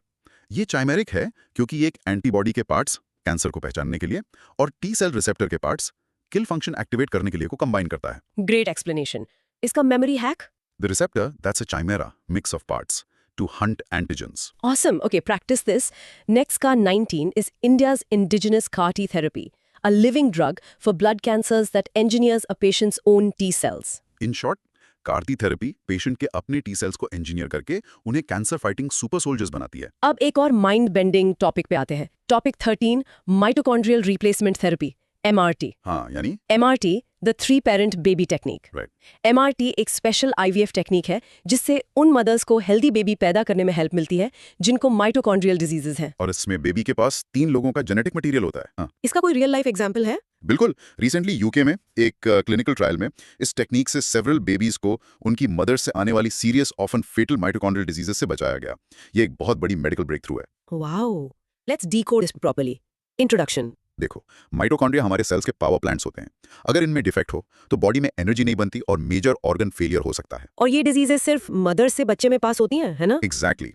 ये चाइमेरिक है क्योंकि ये एक एंटीबॉडी के पार्ट्स कैंसर को पहचानने के लिए और टी सेल रिसेप्टर के पार्ट्स किल फंक्शन एक्टिवेट करने के लिए को कंबाइन करता है। Great explanation. इसका memory hack? The receptor that's a chimera mix of parts to hunt antigens. Awesome. Okay, practice this. NextCar 19 is India's indigenous CAR-T therapy, a living drug for blood cancers that engineers a patient's own T cells. In short, CAR-T therapy patient के अपने टी सेल्स को इंजीनियर करके उन्हें कैंसर फाइटिंग सुपर सोल्जर्स बनाती है। अब एक और माइंड बेंडिंग टॉपिक पे आते हैं। Topic 13, mitochondrial replacement therapy, MRT। हाँ, यानी MRT, the 3 parent baby technique. Right. MRT एक स्पेशल IVF टेक्निक है जिससे उन मदर्स को हेल्दी बेबी पैदा करने में हेल्प मिलती है जिनको माइटोकॉन्ड्रियल डिजीजेस हैं। और इसमें बेबी के पास 3 लोगों का जेनेटिक मटेरियल होता है। हाँ, इसका कोई रियल लाइफ एग्जांपल है? बिल्कुल। रिसेंटली यूके में एक क्लिनिकल ट्रायल में इस टेक्निक से सेवरल बेबीज को उनकी मदर से आने वाली serious often fatal mitochondrial diseases से बचाया गया। ये एक बहुत बड़ी मेडिकल ब्रेक थ्रू है। Wow, let's decode this properly. Introduction. देखो, माइटोकॉन्ड्रिया हमारे सेल्स के पावर प्लांट्स होते हैं। अगर इनमें डिफेक्ट हो तो बॉडी में एनर्जी नहीं बनती और मेजर ऑर्गन फेलियर हो सकता है। और ये डिजीजेस सिर्फ मदर से बच्चे में पास होती हैं, है ना? Exactly.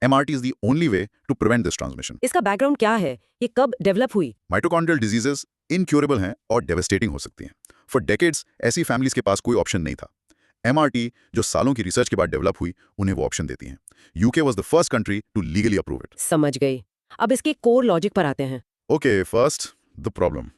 MRT is the only way to prevent this transmission. इसका बैकग्राउंड क्या है? ये कब डेवलप हुई? माइटोकॉन्ड्रियल डिजीजेस इनक्योरेबल हैं और डेवास्टेटिंग हो सकती हैं। फॉर डेकेड्स ऐसी फैमिलीज के पास कोई ऑप्शन नहीं था। MRT जो सालों की रिसर्च के बाद डेवलप हुई, उन्हें वो ऑप्शन देती हैं। UK was the first country to legally approve it. समझ गई। अब इसके कोर लॉजिक पर आते हैं। Okay, first the problem.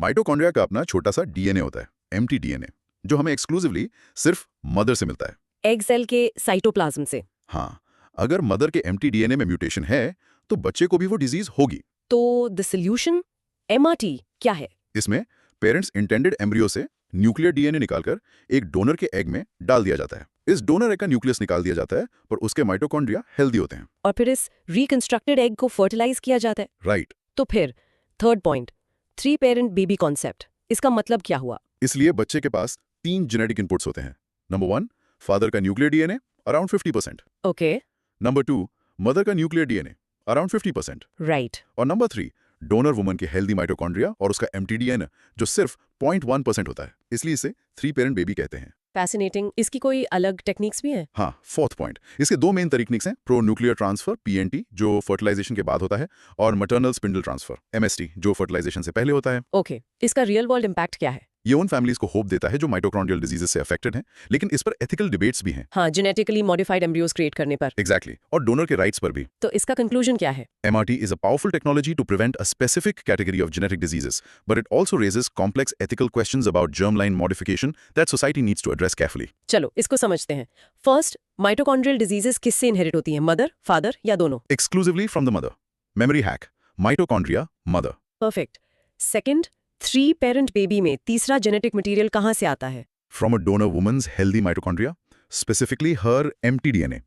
Mitochondria का अपना छोटा सा DNA होता है, एम्प्टी DNA, जो हमें एक्सक्लूसिवली सिर्फ मदर से मिलता है। एग सेल के साइटोप्लाज्म से। हाँ, अगर मदर के एम्प्टी DNA में म्यूटेशन है तो बच्चे को भी वो डिजीज होगी। तो द सॉल्यूशन MRT क्या है? इसमें पेरेंट्स इंटेंडेड एम्ब्रियो से न्यूक्लियर DNA निकालकर एक डोनर के एग में डाल दिया जाता है। इस डोनर एग का न्यूक्लियस निकाल दिया जाता है पर उसके माइटोकॉन्ड्रिया हेल्दी होते हैं। और फिर इस रिकंस्ट्रक्टेड एग को फर्टिलाइज किया जाता है। राइट। तो फिर third point, 3 parent baby concept, इसका मतलब क्या हुआ? इसलिए बच्चे के पास 3 जेनेटिक इनपुट्स होते हैं। नंबर 1, फादर का nuclear DNA around 50%। Okay, number 2, mother का न्यूक्लियर DNA अराउंड 50%। राइट। और नंबर 3, डोनर वुमन के हेल्दी माइटोकॉन्ड्रिया और उसका एम्प्टी DNA जो सिर्फ 0.1% होता है। इसलिए इसे 3 पेरेंट बेबी कहते हैं। फैसिनेटिंग। इसकी कोई अलग टेक्निक्स भी हैं? हाँ, फोर्थ पॉइंट, इसके 2 मेन तरीक्स हैं। प्रो न्यूक्लियर ट्रांसफर PNT जो फर्टिलाइजेशन के बाद होता है और मटर्नल स्पिंडल ट्रांसफर MST जो फर्टिलाइजेशन से पहले होता है। ओके, इसका रियल वर्ल्ड इम्पैक्ट क्या है? ये उन फैमिलीज को होप देता है जो माइटोकॉन्ड्रियल डिजीजेस से अफेक्टेड हैं, लेकिन इस पर एथिकल डिबेट्स भी हैं। हाँ, जेनेटिकली मॉडिफाइड एम्ब्रियोज क्रिएट करने पर। एग्जैक्टली और डोनर के राइट्स पर भी। तो इसका कंक्लूजन क्या है? MRT is a powerful technology to prevent a specific category of genetic diseases, but it also raises complex ethical questions about germline modification that society needs to address carefully. चलो इसको समझते हैं। फर्स्ट, माइटोकॉन्ड्रियल डिजीजेस किससे इनहेरिट होती हैं, मदर, फादर या दोनों? Exclusively from the mother. Memory hack. Mitochondria, mother. Perfect. Second, 3 parent baby में तीसरा जेनेटिक मटेरियल कहाँ से आता है? From a donor woman's healthy mitochondria, specifically her mtDNA.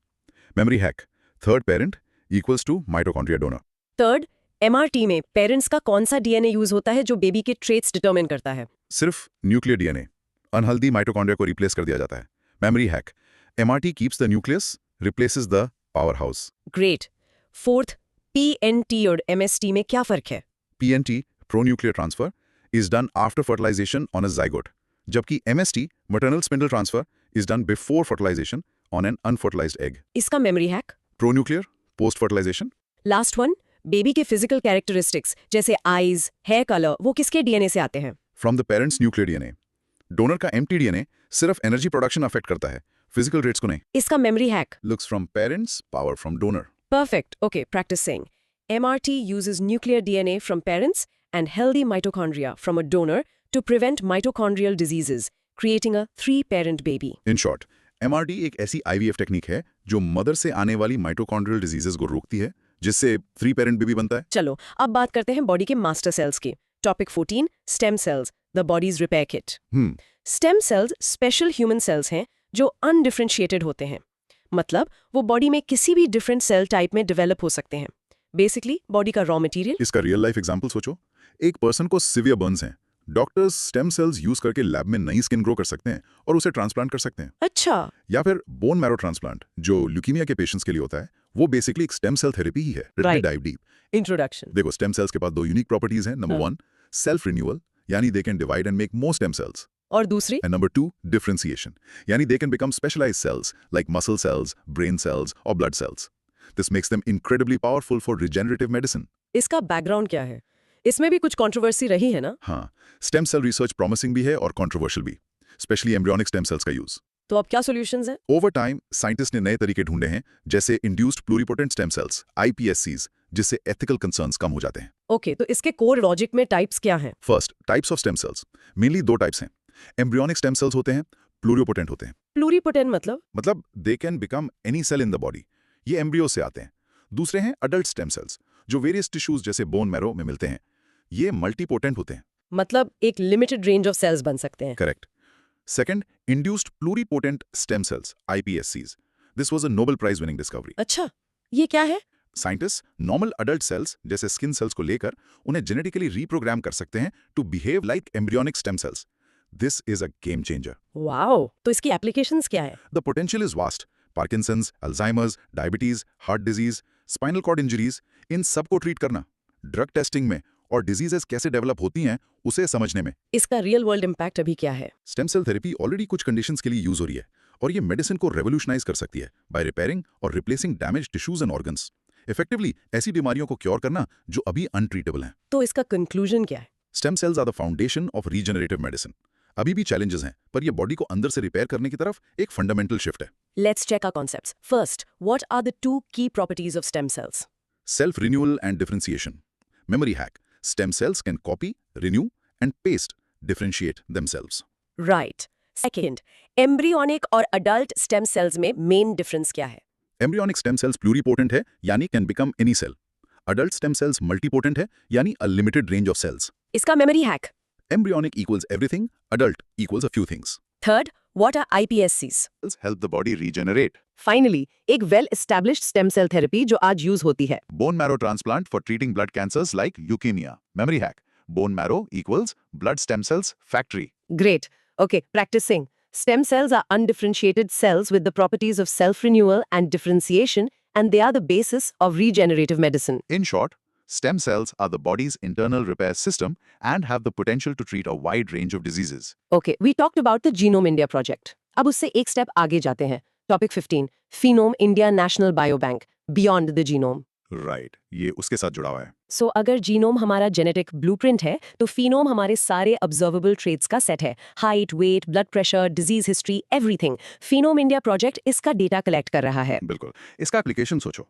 Memory hack. Third parent equals to mitochondria donor. Third, MRT में पेरेंट्स का कौन सा डीएनए यूज होता है जो बेबी के ट्रेट्स डिटरमिन करता है? सिर्फ न्यूक्लियर डीएनए, अनहेल्दी माइटोकॉन्ड्रिया को रिप्लेस कर दिया जाता है। Memory hack. MRT keeps the nucleus, replaces the powerhouse. Great. Fourth, PNT और MST में क्या फर्क है? PNT, pronuclear transfer, is done after fertilization on a zygote, जबकि MST, maternal spindle transfer, is done before fertilization on an unfertilized egg. इसका memory hack? Pronuclear, post fertilization. Last one, baby के फिजिकल कैरेक्टरिस्टिक्स जैसे आईज, हेयर कलर, वो किसके डीएनए से आते हैं? From the parent's nuclear DNA. Donor का mtDNA सिर्फ एनर्जी प्रोडक्शन अफेक्ट करता है, फिजिकल रेट्स को नहीं. इसका memory hack? Looks from parents, power from donor. Perfect. Okay, practice saying. MRT uses nuclear DNA from parents and healthy mitochondria from a donor to prevent mitochondrial diseases, creating a 3-parent baby. In short, MRT एक ऐसी IVF टेक्निक है जो मदर से आने वाली माइटोकॉन्ड्रियल डिजीजेस को रोकती है, जिससे 3 पेरेंट बेबी बनता है. चलो, अब बात करते हैं बॉडी के मास्टर सेल्स की. Topic 14, stem cells, the bodies repair kit. Stem cells special human cells हैं जो अनडिफरेंशिएटेड होते हैं. मतलब वो बॉडी में किसी भी डिफरेंट सेल टाइप में डेवलप हो सकते हैं. बेसिकली बॉडी का रॉ मटेरियल. इसका रियल लाइफ एग्जांपल सोचो. एक पर्सन को सिवियर बर्न्स हैं. डॉक्टर्स स्टेम सेल्स यूज करके लैब में नई स्किन ग्रो कर सकते हैं और उसे ट्रांसप्लांट कर सकते हैं. अच्छा. या फिर बोन मैरो ट्रांसप्लांट जो ल्यूकीमिया के पेशेंट्स के लिए होता है, वो बेसिकली एक स्टेम सेल थेरेपी ही है. Right. Dive deep. इंट्रोडक्शन. देखो, स्टेम सेल्स के पास 2 यूनिक प्रॉपर्टीज हैं. नंबर 1, सेल्फ रिन्यूअल, यानी they can divide and make more stem cells. और दूसरी? And number 2, differentiation. Yani they can become specialized cells like muscle cells, brain cells, or blood cells. This makes them incredibly powerful for regenerative medicine. इसका बैकग्राउंड क्या है? इसमें भी कुछ कंट्रोवर्सी रही है ना? हाँ, स्टेम सेल रिसर्च प्रॉमिसिंग भी है और कंट्रोवर्शियल भी, स्पेशली एम्ब्रियोनिक स्टेम सेल्स का यूज. तो अब क्या सॉल्यूशंस हैं? ओवर टाइम साइंटिस्ट ने नए तरीके ढूंढे हैं, जैसे induced pluripotent stem cells (iPSCs), जिससे एथिकल कंसर्न्स कम हो जाते हैं. ओके, तो इसके कोर लॉजिक में टाइप्स क्या हैं? First, types of stem cells. Mainly 2 types हैं. एम्ब्रियोनिक स्टेम सेल्स होते हैं, प्लूरिपोटेंट होते हैं. प्लूरिपोटेंट मतलब they can become any cell in the body. ये एम्ब्रियो से आते हैं. दूसरे हैं अडल्ट स्टेम सेल्स, जो वेरियस टिश्यूज जैसे बोन मैरो में मिलते हैं. ये मल्टीपोटेंट होते हैं. मतलब एक लिमिटेड रेंज ऑफ सेल्स बन सकते हैं. Correct. Second, induced pluripotent stem cells (iPSCs). This was a Nobel prize winning discovery. अच्छा, ये क्या है? साइंटिस्ट नॉर्मल अडल्ट सेल्स जैसे स्किन सेल्स को लेकर उन्हें जेनेटिकली रीप्रोग्राम कर सकते हैं to behave like embryonic stem cells. This is a game changer. Wow, तो इसकी एप्लीकेशंस क्या है? The potential is vast. Parkinson's, Alzheimer's, diabetes, heart disease, spinal cord injuries, इन सबको ट्रीट करना, ड्रग टेस्टिंग में और डिजीजेस कैसे डेवलप होती हैं उसे समझने में. इसका रियल वर्ल्ड इम्पैक्ट अभी क्या है? स्टेम सेल थेरेपी ऑलरेडी कुछ कंडीशंस के लिए यूज हो रही है और ये मेडिसिन को रेवोल्यूशनाइज कर सकती है बाय रिपेयरिंग और replacing damage tissues and organs. Effectively ऐसी बीमारियों को क्योर करना जो अभी अनट्रीटेबल हैं. तो इसका कंक्लूजन क्या है? Stem cells are the foundation of regenerative medicine. अभी भी चैलेंजेस हैं, पर ये बॉडी को अंदर से रिपेयर करने की तरफ एक फंडामेंटल शिफ्ट है. Let's check our concepts. First, what are the 2 key properties of stem cells? Self renewal and differentiation. Memory hack. Stem cells can copy, renew, and paste, differentiate themselves. Right. Second, embryonic और adult stem cells में main difference क्या है? Embryonic stem cells pluripotent है, यानी can become any cell. Adult stem cells multipotent है, यानी a limited range of cells. इसका memory hack. Embryonic equals everything, adult equals a few things. Third, what are iPSCs? Cells help the body regenerate. Finally, एक well-established stem cell therapy जो आज use होती है. Bone marrow transplant for treating blood cancers like leukemia. Memory hack. Bone marrow equals blood stem cells factory. Great. Okay, practicing. Stem cells are undifferentiated cells with the properties of self-renewal and differentiation, and they are the basis of regenerative medicine. In short, stem cells are the body's internal repair system and have the potential to treat a wide range of diseases. Okay, we talked about the Genome India project. अब उससे एक स्टेप आगे जाते हैं. Topic 15, Phenome India National Biobank, Beyond the Genome. Right, ये उसके साथ जुड़ा हुआ है। सो अगर जीनोम हमारा जेनेटिक ब्लूप्रिंट है तो फिनोम हमारे सारे ऑब्जर्वेबल ट्रेट्स का सेट है। Height, weight, blood pressure, disease history, everything. Phenome India project इसका डेटा कलेक्ट कर रहा है। बिल्कुल। इसका एप्लीकेशन सोचो।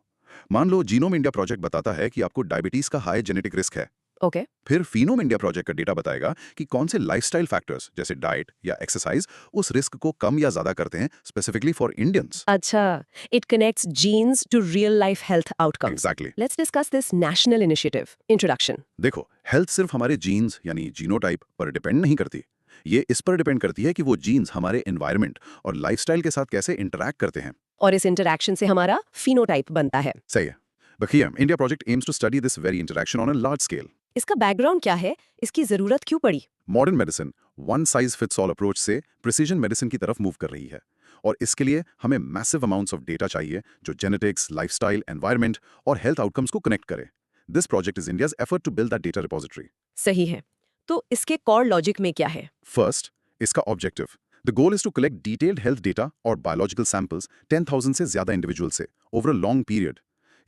मान लो जीनोम इंडिया प्रोजेक्ट बताता है कि आपको डायबिटीज का हाई जेनेटिक रिस्क है। ओके। फिर फिनोम इंडिया प्रोजेक्ट का डेटा बताएगा कि कौन से लाइफस्टाइल फैक्टर्स जैसे डाइट या एक्सरसाइज उस रिस्क को कम या ज्यादा करते हैं, स्पेसिफिकली फॉर इंडियंस। अच्छा, it connects genes to real life health outcomes. Exactly. Let's discuss this national initiative. Introduction. देखो, हेल्थ सिर्फ हमारे जीन्स यानी जीनोटाइप पर डिपेंड नहीं करती। ये इस पर डिपेंड करती है कि वो जीन्स हमारे एनवायरनमेंट और लाइफस्टाइल के साथ कैसे इंटरैक्ट करते हैं। और इस इंटरैक्शन से हमारा फिनोटाइप बनता है। सही है। But here, India project aims to study this very interaction on a large scale. इसका बैकग्राउंड क्या है? इसकी जरूरत क्यों पड़ी? Modern medicine one size fits all approach से प्रिसीजन मेडिसिन की तरफ मूव कर रही है, और इसके लिए हमें मैसिव अमाउंट्स ऑफ डेटा चाहिए जो जेनेटिक्स, लाइफस्टाइल, एनवायरनमेंट और हेल्थ आउटकम्स को कनेक्ट करे। This project is India's effort to build that data repository. सही है। तो इसके कोर लॉजिक में क्या है? फर्स्ट, इसका objective. The goal is to collect detailed health data और बायोलॉजिकल सैंपल्स 10,000 से ज्यादा इंडिविजुअल से ओवर अ लॉन्ग पीरियड।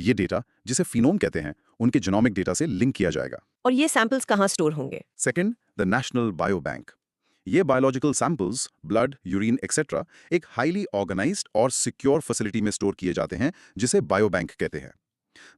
ये डेटा, जिसे फिनोम कहते हैं, उनके जीनोमिक डेटा से लिंक किया जाएगा। और ये सैंपल्स कहाँ स्टोर होंगे? Second, the national bio bank. ये biological samples, blood, urine etcetera, एक हाईली ऑर्गेनाइज्ड और सिक्योर फैसिलिटी में स्टोर किए जाते हैं, जिसे बायो बैंक कहते हैं।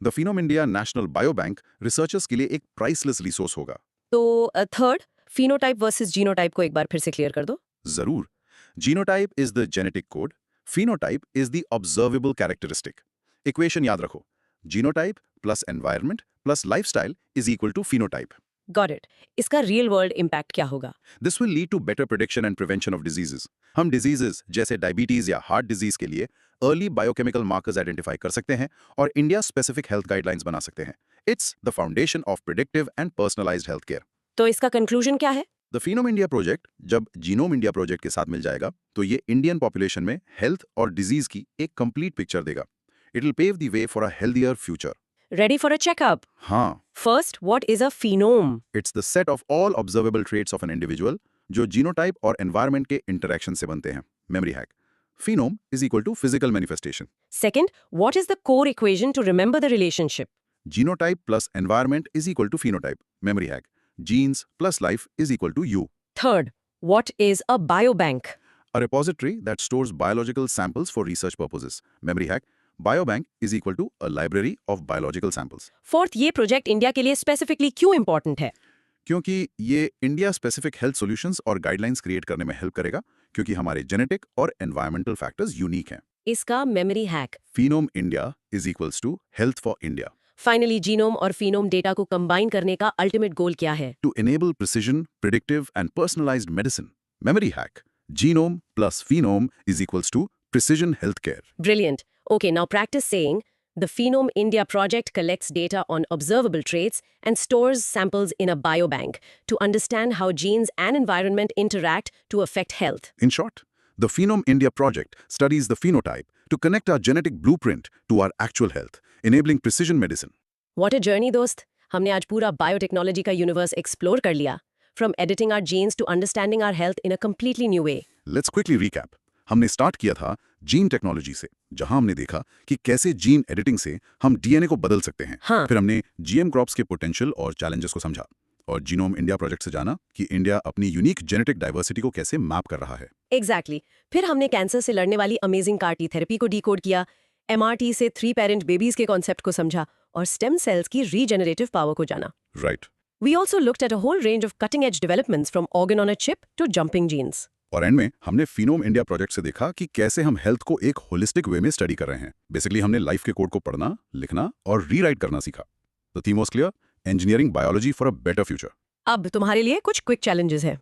The phenome India national bio bank researchers के लिए एक प्राइसलेस रिसोर्स होगा। तो थर्ड, फिनोटाइप वर्सेस जीनोटाइप को एक बार फिर से क्लियर कर दो। जरूर। Genotype is the genetic code, phenotype is the observable characteristic. Equation याद रखो, genotype plus environment plus lifestyle is equal to phenotype. Got it. इसका रियल वर्ल्ड इम्पैक्ट क्या होगा? This will lead to better prediction and prevention of diseases. हम डिजीजेस जैसे डायबिटीज या हार्ट डिजीज के लिए अर्ली बायोकेमिकल मार्कर्स आइडेंटिफाई कर सकते हैं और इंडिया स्पेसिफिक हेल्थ गाइडलाइंस बना सकते हैं। It's the foundation of predictive and personalised health care. तो इसका कंक्लूजन क्या है? द फिनोम इंडिया प्रोजेक्ट जब जीनोम इंडिया प्रोजेक्ट के साथ मिल जाएगा तो ये इंडियन पॉपुलेशन में हेल्थ और डिजीज की एक कंप्लीट पिक्चर देगा। It will pave the way for a healthier future. Ready for a checkup? हाँ, first, what is a phenome? It's the set of all observable traits of N individual जो जीनोटाइप और एनवायरनमेंट के इंटरैक्शन से बनते हैं। Memory hack, phenome is equal to physical manifestation. Second, what is the core equation to remember the relationship? Genotype plus environment is equal to phenotype. Memory hack, genes plus life is equal to you. Third, what is a biobank? A repository that stores biological samples for research purposes. Memory hack, biobank is equal to a library of biological samples. Fourth, ये प्रोजेक्ट इंडिया के लिए स्पेसिफिकली क्यों इंपॉर्टेंट है? क्योंकि ये इंडिया स्पेसिफिक हेल्थ सॉल्यूशंस और गाइडलाइंस क्रिएट करने में हेल्प करेगा, क्योंकि हमारे जेनेटिक और एनवायरमेंटल फैक्टर्स यूनिक हैं। इसका memory hack, phenome India is equals to health for India. Finally genome और फिनोम डेटा को कंबाइन करने का अल्टीमेट गोल क्या है? To enable precision, predictive and personalized medicine. Memory hack, genome plus phenome is equals to precision healthcare. Brilliant. Okay, now practice saying, the Phenome India project collects data on observable traits and stores samples in a biobank to understand how genes and environment interact to affect health. In short, the Phenome India project studies the phenotype to connect our genetic blueprint to our actual health, enabling precision medicine. What a journey, दोस्त! हमने आज पूरा बायोटेक्नोलॉजी का यूनिवर्स एक्सप्लोर कर लिया. From editing our genes to understanding our health in a completely new way. Let's quickly recap. हमने स्टार्ट किया था जीन टेक्नोलॉजी से, जहां हमने देखा कि कैसे जीन एडिटिंग से हम डीएनए को बदल सकते हैं। हाँ. फिर हमने जीएम क्रॉप्स के पोटेंशियल और चैलेंजेस को समझा, और जीनोम इंडिया प्रोजेक्ट से जाना कि इंडिया अपनी यूनिक जेनेटिक डाइवर्सिटी को कैसे मैप कर रहा है। Exactly. फिर हमने कैंसर से लड़ने वाली अमेजिंग CAR-T थेरेपी को डिकोड किया, MRT से 3 पेरेंट बेबीज के कॉन्सेप्ट को समझा और स्टेम सेल्स की रीजेनरेटिव पावर को जाना। Right. We also looked at a whole range of cutting-edge developments from organ on a chip to jumping genes. और एंड में हमने फिनोम इंडिया प्रोजेक्ट से देखा कि कैसे हम हेल्थ को एक होलिस्टिक वे में स्टडी कर रहे हैं। बेसिकली हमने लाइफ के कोड को पढ़ना, लिखना और रीराइट करना सीखा। The theme was clear, engineering biology for a better future. अब तुम्हारे लिए कुछ क्विक चैलेंजेस हैं।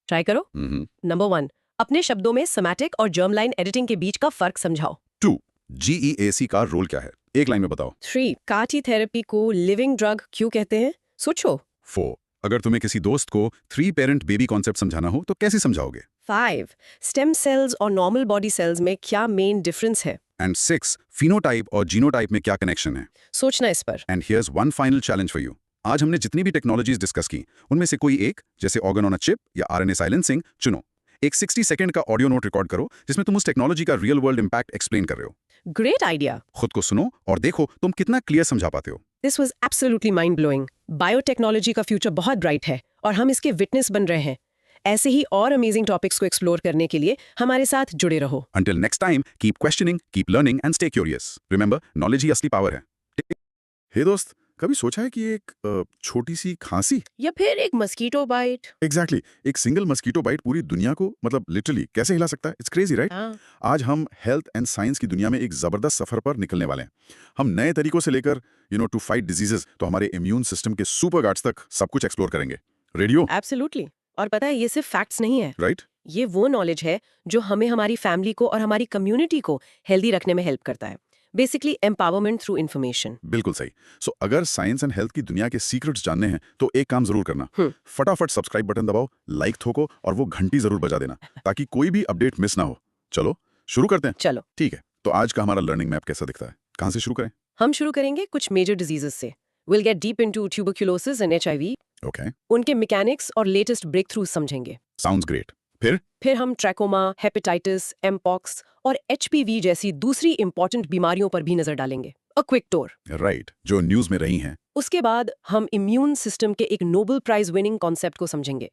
ट्राई करो। नंबर 1, अपने शब्दों में सोमैटिक और जर्म लाइन एडिटिंग के बीच का फर्क समझाओ। 2, GEAC का रोल क्या है, एक लाइन में बताओ। 3, CAR-T थेरेपी को लिविंग ड्रग क्यों कहते हैं, सोचो। 4, अगर तुम्हें किसी दोस्त को 3 पेरेंट बेबी कॉन्सेप्ट समझाना हो तो कैसे समझाओगे। 5, स्टेम सेल्स और नॉर्मल बॉडी सेल्स में क्या मेन डिफरेंस है। एंड 6, फिनोटाइप और जीनोटाइप में क्या कनेक्शन है। सोचना इस पर। And here's one final challenge for you. आज हमने जितनी भी टेक्नोलॉजीज डिस्कस की, उनमें से कोई एक, जैसे ऑर्गन ऑन अ चिप या RNA साइलेंसिंग, चुनो। एक 60 सेकंड का ऑडियो नोट रिकॉर्ड करो जिसमें तुम उस टेक्नोलॉजी का रियल वर्ल्ड इंपैक्ट एक्सप्लेन कर रहे हो। Great idea. खुद को सुनो और देखो तुम कितना क्लियर समझा पाते हो। This was absolutely mind blowing. Biotechnology का फ्यूचर बहुत ब्राइट है और हम इसके विटनेस बन रहे हैं। ऐसे ही और अमेजिंग टॉपिक्स को एक्सप्लोर करने के लिए हमारे साथ जुड़े रहो। Until next time, keep questioning, keep learning and stay curious. Remember, knowledge ही असली पावर है। हे दोस्त, कभी सोचा है कि एक छोटी सी खांसी या फिर एक मस्कीटो बाइट। एग्जैक्टली एक सिंगल मस्कीटो बाइट पूरी दुनिया को मतलब लिटरली कैसे हिला सकता है? It's crazy right? आज हम हेल्थ एंड साइंस की दुनिया में एक जबरदस्त सफर पर निकलने वाले हैं। हम नए तरीकों से लेकर टू फाइट डिजीजेस तो हमारे इम्यून सिस्टम के सुपर गार्ड्स तक सब कुछ एक्सप्लोर करेंगे। Radio absolutely. और पता है ये सिर्फ फैक्ट्स नहीं है, राइट? ये वो नॉलेज है जो हमें हमारी फैमिली को और हमारी कम्युनिटी को हेल्दी रखने में हेल्प करता है। Basically empowerment through information. बिल्कुल सही। सो अगर साइंस एंड हेल्थ की दुनिया के सीक्रेट्स जानने हैं तो एक काम जरूर करना, फटाफट सब्सक्राइब बटन दबाओ, लाइक ठोको और वो घंटी जरूर बजा देना ताकि कोई भी अपडेट मिस ना हो। चलो शुरू करते हैं। चलो ठीक है, तो आज का हमारा लर्निंग मैप कैसा दिखता है? कहाँ से शुरू करें? हम शुरू करेंगे कुछ मेजर डिजीजेस से। Will get deep into tuberculosis and HIV, okay, उनके मैकेनिक्स और लेटेस्ट ब्रेक थ्रू समझेंगे। Sounds great. फिर हम ट्रैकोमा, हेपेटाइटिस, एमपॉक्स और HPV जैसी दूसरी इंपॉर्टेंट बीमारियों पर भी नजर डालेंगे। A quick tour. राइट, जो न्यूज में रही हैं। उसके बाद हम इम्यून सिस्टम के एक नोबेल प्राइज विनिंग कॉन्सेप्ट को समझेंगे।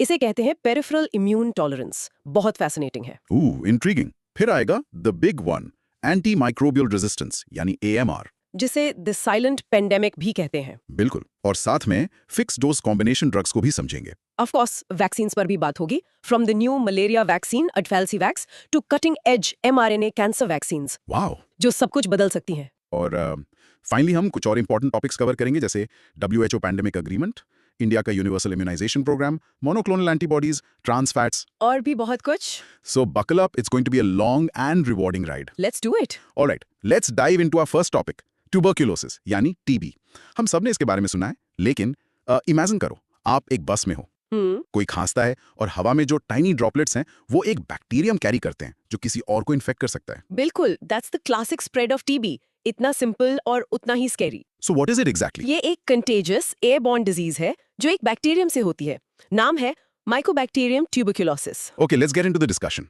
इसे कहते हैं पेरिफेरल इम्यून टॉलरेंस। बहुत फैसिनेटिंग है। इंट्रीगिंग। फिर आएगा the big one, anti microbial resistance यानी AMR, जिसे द साइलेंट पेंडेमिक भी कहते हैं। बिल्कुल। और साथ में फिक्स डोज कॉम्बिनेशन ड्रग्स को भी समझेंगे। ऑफ कोर्स वैक्सीन्स पर भी बात होगी, from the new malaria vaccine AdFalciVax to cutting edge mRNA cancer vaccines, wow. जो सब कुछ बदल सकती हैं। और फाइनली हम कुछ और इंपॉर्टेंट टॉपिक्स कवर करेंगे जैसे WHO पैंडेमिक एग्रीमेंट, इंडिया का universal immunisation programme, monoclonal antibodies, trans fats और भी बहुत कुछ। So buckle up, it's going to be a long and rewarding ride. Let's do it. Alright, let's dive into our first topic, tuberculosis यानी TB। हम सबने इसके बारे में सुना है, लेकिन इमेजिन करो आप एक बस में हो, कोई खांसता है और हवा में जो टाइनी ड्रॉपलेट्स हैं वो एक बैक्टीरियम कैरी करते हैं जो किसी और को इन्फेक्ट कर सकता है। बिल्कुल, that's the classic spread of TB। इतना सिंपल और उतना ही scary. So what is it exactly? ये एक कंटेजियस एयरबॉर्न डिजीज है जो एक बैक्टीरियम से होती है। नाम है Mycobacterium tuberculosis. Okay, let's get into the discussion.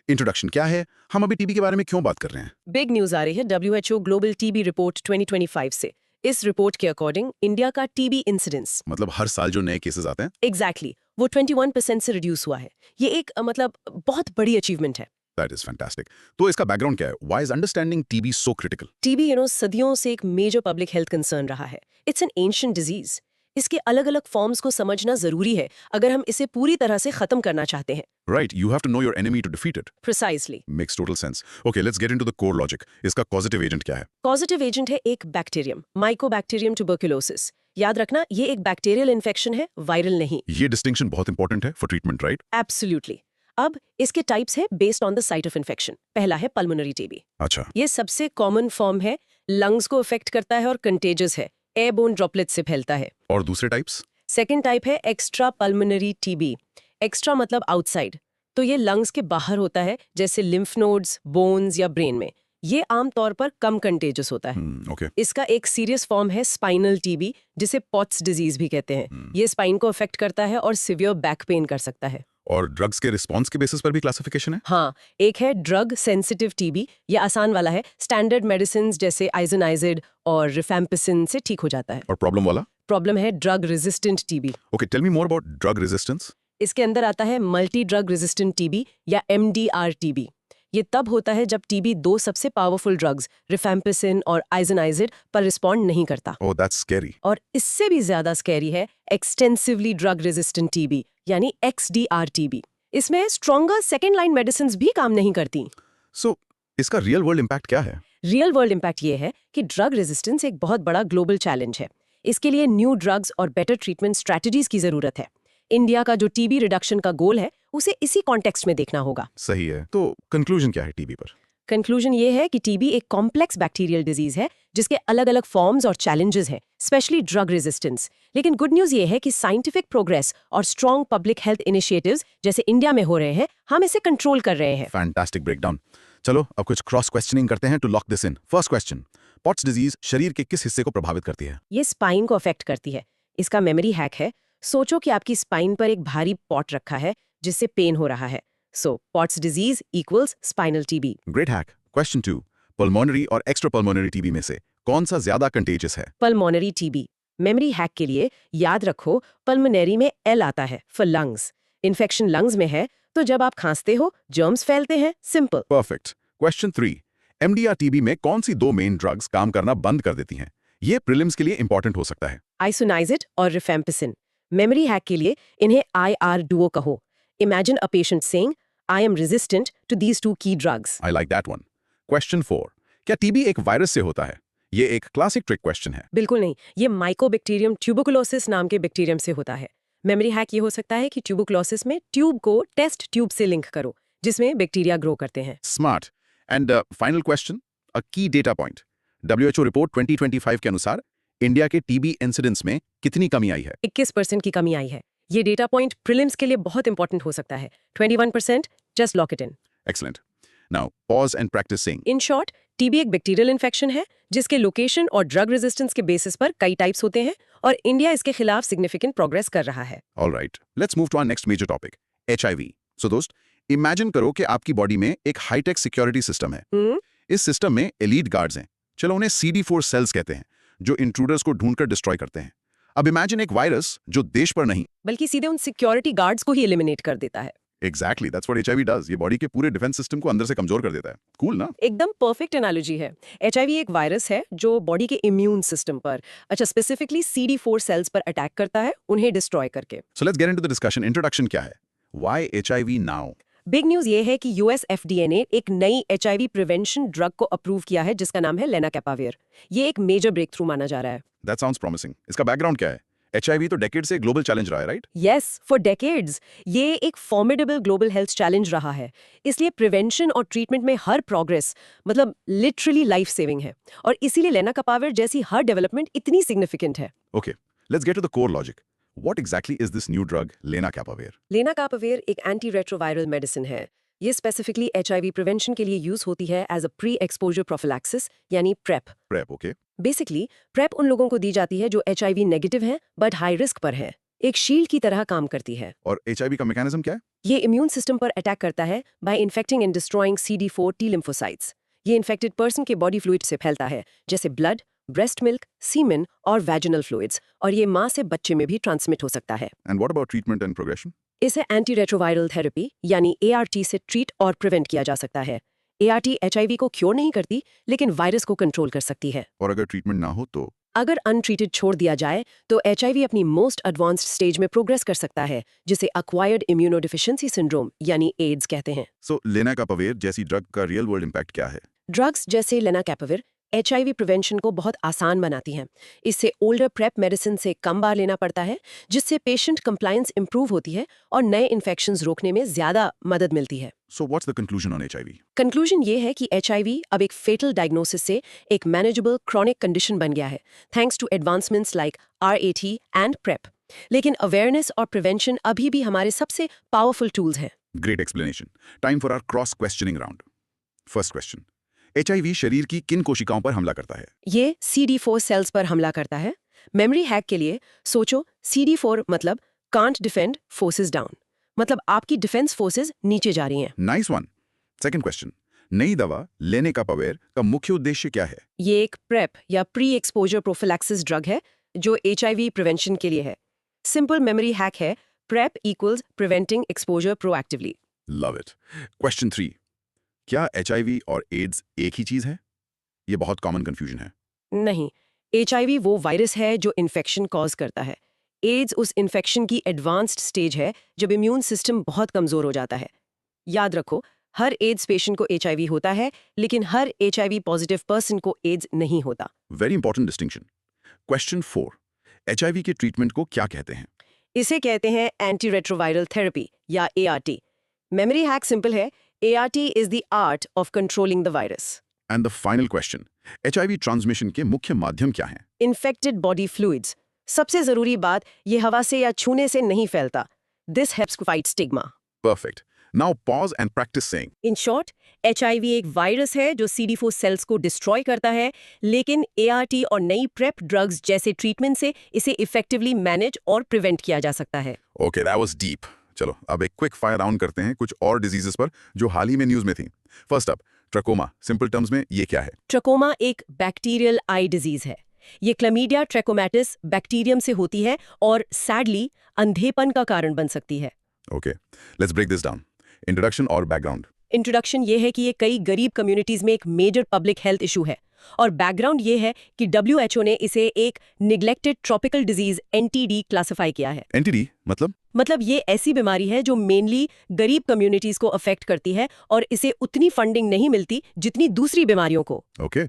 Introduction क्या है? हम अभी TB के बारे में क्यों बात कर रहे हैं? बिग न्यूज आ रही है WHO ग्लोबल TB रिपोर्ट 2025 से। इस रिपोर्ट के अकॉर्डिंग इंडिया का TB इंसिडेंस मतलब हर साल जो नए केसेस आते हैं, एग्जैक्टली वो 21% से रिड्यूस हुआ है। ये एक मतलब बहुत बड़ी अचीवमेंट है। That is fantastic. तो इसका बैकग्राउंड क्या है? Why is understanding TB so critical? TB सदियों से एक मेजर पब्लिक हेल्थ कंसर्न रहा है। It's an ancient disease. इसके अलग अलग फॉर्म्स को समझना जरूरी है अगर हम इसे पूरी तरह से खत्म करना चाहते हैं। Right, you have to know your enemy to defeat it. Precisely. Makes total sense. Okay, let's get into the core logic. इसका पॉजिटिव एजेंट क्या है? पॉजिटिव एजेंट है एक बैक्टीरियम, माइकोबैक्टीरियम ट्यूबरक्यूलोसिस। याद रखना, ये एक बैक्टीरियल इन्फेक्शन है, वायरल नहीं। ये डिस्टिंक्शन बहुत इंपॉर्टेंट है फॉर ट्रीटमेंट, राइट? एब्सोल्युटली। अब इसके टाइप्स है based on the site of infection. पहला है पल्मोनरी TB। अच्छा, ये सबसे कॉमन फॉर्म है, लंग्स को अफेक्ट करता है और कंटेजियस है, एयरबोर्न ड्रॉपलेट से फैलता है। और दूसरे टाइप्स? सेकेंड टाइप है एक्स्ट्रा पल्मोनरी TB। एक्स्ट्रा मतलब आउटसाइड, तो ये लंग्स के बाहर होता है, जैसे लिम्फ नोड्स, बोन्स या ब्रेन में। ये आमतौर पर कम कंटेजियस होता है। ओके। इसका एक सीरियस फॉर्म है स्पाइनल TB, जिसे पॉट्स डिजीज भी कहते हैं। ये स्पाइन को अफेक्ट करता है और सिवियर बैक पेन कर सकता है। और ड्रग्स के रिस्पांस के बेसिस पर भी क्लासिफिकेशन है? हाँ, एक है ड्रग सेंसिटिव TB। ये आसान वाला है, स्टैंडर्ड मेडिसिन जैसे आइजोनाइजिड और रिफैम्पिसिन से ठीक हो जाता है। और प्रॉब्लम वाला? प्रॉब्लम है drug resistant TB। Okay, tell me more about drug resistance. इसके अंदर आता है मल्टी ड्रग रेजिस्टेंट TB या MDR TB। ये तब होता है जब TB दो सबसे पावरफुल ड्रग्स रिफैम्पिसिन और आइजोनाइजिड पर रिस्पॉन्ड नहीं करता। ओह, दैट्स स्कैरी। और इससे भी ज्यादा स्कैरी है एक्सटेंसिवली ड्रग रेजिस्टेंट TB यानी XDR TB। इसमें स्ट्रॉन्गर सेकेंड लाइन मेडिसिन्स भी काम नहीं करती। सो इसका रियल वर्ल्ड इम्पैक्ट क्या है? रियल वर्ल्ड इम्पैक्ट ये है कि ड्रग रेजिस्टेंस एक बहुत बड़ा ग्लोबल चैलेंज है। इसके लिए न्यू ड्रग्स और बेटर ट्रीटमेंट स्ट्रैटेजीज की जरूरत है। इंडिया का जो TB रिडक्शन का गोल है, उसे इसी कॉन्टेक्स्ट में देखना होगा। सही है। तो कंक्लूजन क्या है TB पर? कंक्लूजन ये है कि TB एक कॉम्प्लेक्स बैक्टीरियल डिजीज है जिसके अलग अलग फॉर्म्स और चैलेंजेस हैं, स्पेशली ड्रग रेजिस्टेंस। लेकिन गुड न्यूज ये है कि साइंटिफिक प्रोग्रेस और स्ट्रॉन्ग पब्लिक हेल्थ इनिशिएटिव्स जैसे इंडिया में हो रहे हैं, हम इसे कंट्रोल कर रहे हैं। Fantastic breakdown. चलो अब कुछ क्रॉस क्वेश्चनिंग करते हैं to lock this in. First question, Pott's disease शरीर के किस हिस्से को प्रभावित करती है? ये स्पाइन को अफेक्ट करती है। इसका मेमोरी हैक है, सोचो कि आपकी स्पाइन पर एक भारी पॉट रखा है जिससे पेन हो रहा है। So Pott's disease equals spinal TB। Great hack. Question 2, pulmonary और एक्स्ट्रा पल्मोनरी टीबी में से कौन सा ज्यादा कंटेजियस है? Pulmonary TB. मेमोरी हैक के लिए याद रखो, पल्मोनरी में एल आता है फॉर लंग्स। इन्फेक्शन लंग्स में है तो जब आप खांसते हो जर्म्स फैलते हैं, simple. Perfect. Question 3, MDR TB में कौन सी दो मेन ड्रग्स काम करना बंद कर देती हैं? ये प्रीलिम्स के लिए इंपॉर्टेंट हो सकता है। आइसोनाइजिड और रिफेम्पिसिन। मेमोरी हैक के लिए इन्हें IR डुओ कहो। Imagine a patient saying, I am resistant to these two key drugs. I like that one. Question 4, क्या टीबी एक वायरस से होता है? ये एक क्लासिक ट्रिक क्वेश्चन है। बिल्कुल नहीं, ये माइकोबैक्टीरियम ट्यूबरकुलोसिस नाम के बैक्टीरियम से होता है। मेमोरी हैक ये हो सकता है कि ट्यूबरकुलोसिस में ट्यूब को टेस्ट ट्यूब से लिंक करो, जिसमें बैक्टीरिया ग्रो करते हैं। स्मार्ट। एंड फाइनल क्वेश्चन, अ की डेटा पॉइंट। WHO रिपोर्ट 2025 के अनुसार इंडिया के टीबी इंसिडेंट्स में कितनी कमी आई है? 21% की कमी आई है। ये डेटा पॉइंट प्रीलिम्स के लिए बहुत इंपॉर्टेंट हो सकता है। 21%, just lock it in. Excellent. Now, pause and practice saying. In short, TB एक बैक्टीरियल इन्फेक्शन है जिसके लोकेशन और ड्रग रेजिस्टेंस के बेसिस पर कई टाइप्स होते हैं और इंडिया इसके खिलाफ सिग्निफिकेंट प्रोग्रेस कर रहा है। All right. Let's move to our next major topic, HIV. So, दोस्त, imagine करो कि आपकी बॉडी में एक हाईटेक सिक्योरिटी सिस्टम है। इस सिस्टम में एलीट गार्ड्स हैं। चलो उन्हें CD4 सेल्स कहते हैं, जो इंट्रूडर्स को ढूंढकर डिस्ट्रॉय करते हैं। अब इमेजिन एक वायरस जो देश पर नहीं, बल्कि सीधे उन सिक्योरिटी गार्ड्स को ही एलिमिनेट कर देता है। Exactly, that's what HIV does. ये बॉडी के पूरे डिफेंस सिस्टम को अंदर से कमजोर कर देता है। कूल ना? एकदम परफेक्ट एनालॉजी है। HIV एक वायरस है जो बॉडी के इम्यून सिस्टम पर, स्पेसिफिकली CD4 सेल्स पर अटैक करता है, उन्हें डिस्ट्रॉय करके। So let's get into the discussion. Introduction क्या है? Why HIV now? Big news ये है कि US FDA ने एक नई HIV प्रिवेंशन ड्रग को अप्रूव किया है जिसका नाम है लेनाकैपाविर। ये एक मेजर ब्रेक थ्रू माना जा रहा है। That sounds promising. इसका बैकग्राउंड क्या है? HIV तो डेकेड से ग्लोबल चैलेंज रहा है, राइट? यस, फॉर डेकेड्स ये एक फॉर्मिडेबल ग्लोबल हेल्थ चैलेंज रहा है। इसलिए प्रिवेंशन और ट्रीटमेंट में हर प्रोग्रेस मतलब लिटरली लाइफ सेविंग है और इसीलिए लेनाकैपाविर जैसी हर डेवलपमेंट इतनी सिग्निफिकेंट है। Okay, let's get to the core logic. What exactly is this new drug, lenacapavir? लेनाकैपाविर एक एंटी रेट्रोवायरल मेडिसिन है। ये स्पेसिफिकली HIV प्रिवेंशन के लिए यूज होती है as a pre exposure prophylaxis यानी PrEP. PrEP, okay? Basically PrEP उन लोगों को दी जाती है जो HIV नेगेटिव हैं बट हाई रिस्क पर हैं। एक शील्ड की तरह काम करती है। और HIV का मैकेनिज्म क्या है? ये इम्यून सिस्टम पर अटैक करता है by infecting and destroying CD4 T lymphocytes. ये इन्फेक्टेड पर्सन के बॉडी फ्लूइड से फैलता है, जैसे ब्लड, ब्रेस्ट मिल्क, सीमेन और वैजिनल फ्लूइड्स, और ये माँ से बच्चे में भी ट्रांसमिट हो सकता है। And what about treatment and progression? इसे एंटी रेट्रोवायरल थेरेपी यानी ART से ट्रीट और प्रिवेंट किया जा सकता है। ART HIV को क्योर नहीं करती लेकिन वायरस को कंट्रोल कर सकती है। और अगर ट्रीटमेंट ना हो तो? अगर अनट्रीटेड छोड़ दिया जाए तो HIV अपनी मोस्ट एडवांस्ड स्टेज में प्रोग्रेस कर सकता है, जिसे अक्वायर्ड इम्यूनोडिफिशियेंसी सिंड्रोम यानी एड्स कहते हैं। So, lenacapavir जैसी ड्रग का रियल वर्ल्ड इम्पैक्ट क्या है? ड्रग्स जैसे लेनाकैपाविर HIV प्रिवेंशन को बहुत आसान बनाती हैं। इससे ओल्डर प्रेप मेडिसिन से कम बार लेना पड़ता है, जिससे पेशेंट कंप्लायंस इंप्रूव होती है और नए इन्फेक्शंस रोकने में ज्यादा मदद मिलती है। So, what's the conclusion on HIV? Conclusion ये है कि HIV अब एक फेटल डायग्नोसिस से एक मैनेजेबल क्रॉनिक कंडीशन बन गया है, thanks to advancements like RAT and PrEP। लेकिन अवेयरनेस और प्रिवेंशन अभी भी हमारे सबसे पावरफुल टूल्स हैं। Great explanation. Time for our cross questioning round. First question. HIV शरीर की किन कोशिकाओं पर हमला करता है? ये CD4 सेल्स पर हमला करता है। मेमोरी हैक के लिए सोचो, CD4 मतलब कांट डिफेंड फोर्सेस डाउन, मतलब आपकी डिफेंस फोर्सेस नीचे जा रही हैं। Nice one. Second question. नई दवा lenacapavir का मुख्य उद्देश्य क्या है? ये एक प्रेप या प्री एक्सपोजर प्रोफिलैक्सिस ड्रग है जो HIV प्रिवेंशन के लिए है। सिंपल मेमोरी हैक है, prep equals preventing exposure proactively. Love it. Question 3. क्या HIV और एड्स एक ही चीज है? ये बहुत कॉमन कंफ्यूजन है। नहीं, HIV वो वायरस है जो इन्फेक्शन कॉज करता है। एड्स उस इन्फेक्शन की एडवांस्ड स्टेज है जब इम्यून सिस्टम बहुत कमजोर हो जाता है। याद रखो, हर एड्स पेशेंट को HIV होता है, लेकिन हर HIV पॉजिटिव पर्सन को एड्स नहीं होता। Very important distinction. Question 4. HIV के ट्रीटमेंट को क्या कहते हैं? इसे कहते हैं एंटी रेट्रोवायरल थेरेपी या ART। मेमोरी हैक सिंपल है, ART is the art of controlling the virus. And the final question. HIV transmission के मुख्य माध्यम क्या हैं? Infected body fluids. सबसे जरूरी बात, ये हवा से या छूने से नहीं फैलता। This helps to fight stigma. Perfect. Now pause and practice saying. In short, HIV एक वायरस है जो CD4 सेल्स को डिस्ट्रॉय करता है, लेकिन ART और नई प्रेप ड्रग्स जैसे ट्रीटमेंट से इसे इफेक्टिवली मैनेज और प्रिवेंट किया जा सकता है। Okay, that was deep. चलो अब एक क्विक फायर राउंड करते हैं कुछ और डिजीजेस पर जो हाल ही में न्यूज में थी। First up, trachoma, simple terms में ये क्या है? ट्रकोमा एक बैक्टीरियल आई डिजीज है। ये क्लमीडिया ट्रैकोमैटिस बैक्टीरियम से होती है और सैडली अंधेपन का कारण बन सकती है। Okay, let's break this down. Introduction और बैकग्राउंड। इंट्रोडक्शन ये है कि ये कई गरीब कम्युनिटीज में एक मेजर पब्लिक हेल्थ इशू है और बैकग्राउंड ये है कि WHO ने इसे एक neglected tropical disease NTD classify किया है। एनटीडी मतलब ये ऐसी बीमारी है जो मेनली गरीब कम्युनिटीज को अफेक्ट करती है और इसे उतनी फंडिंग नहीं मिलती जितनी दूसरी बीमारियों को। Okay,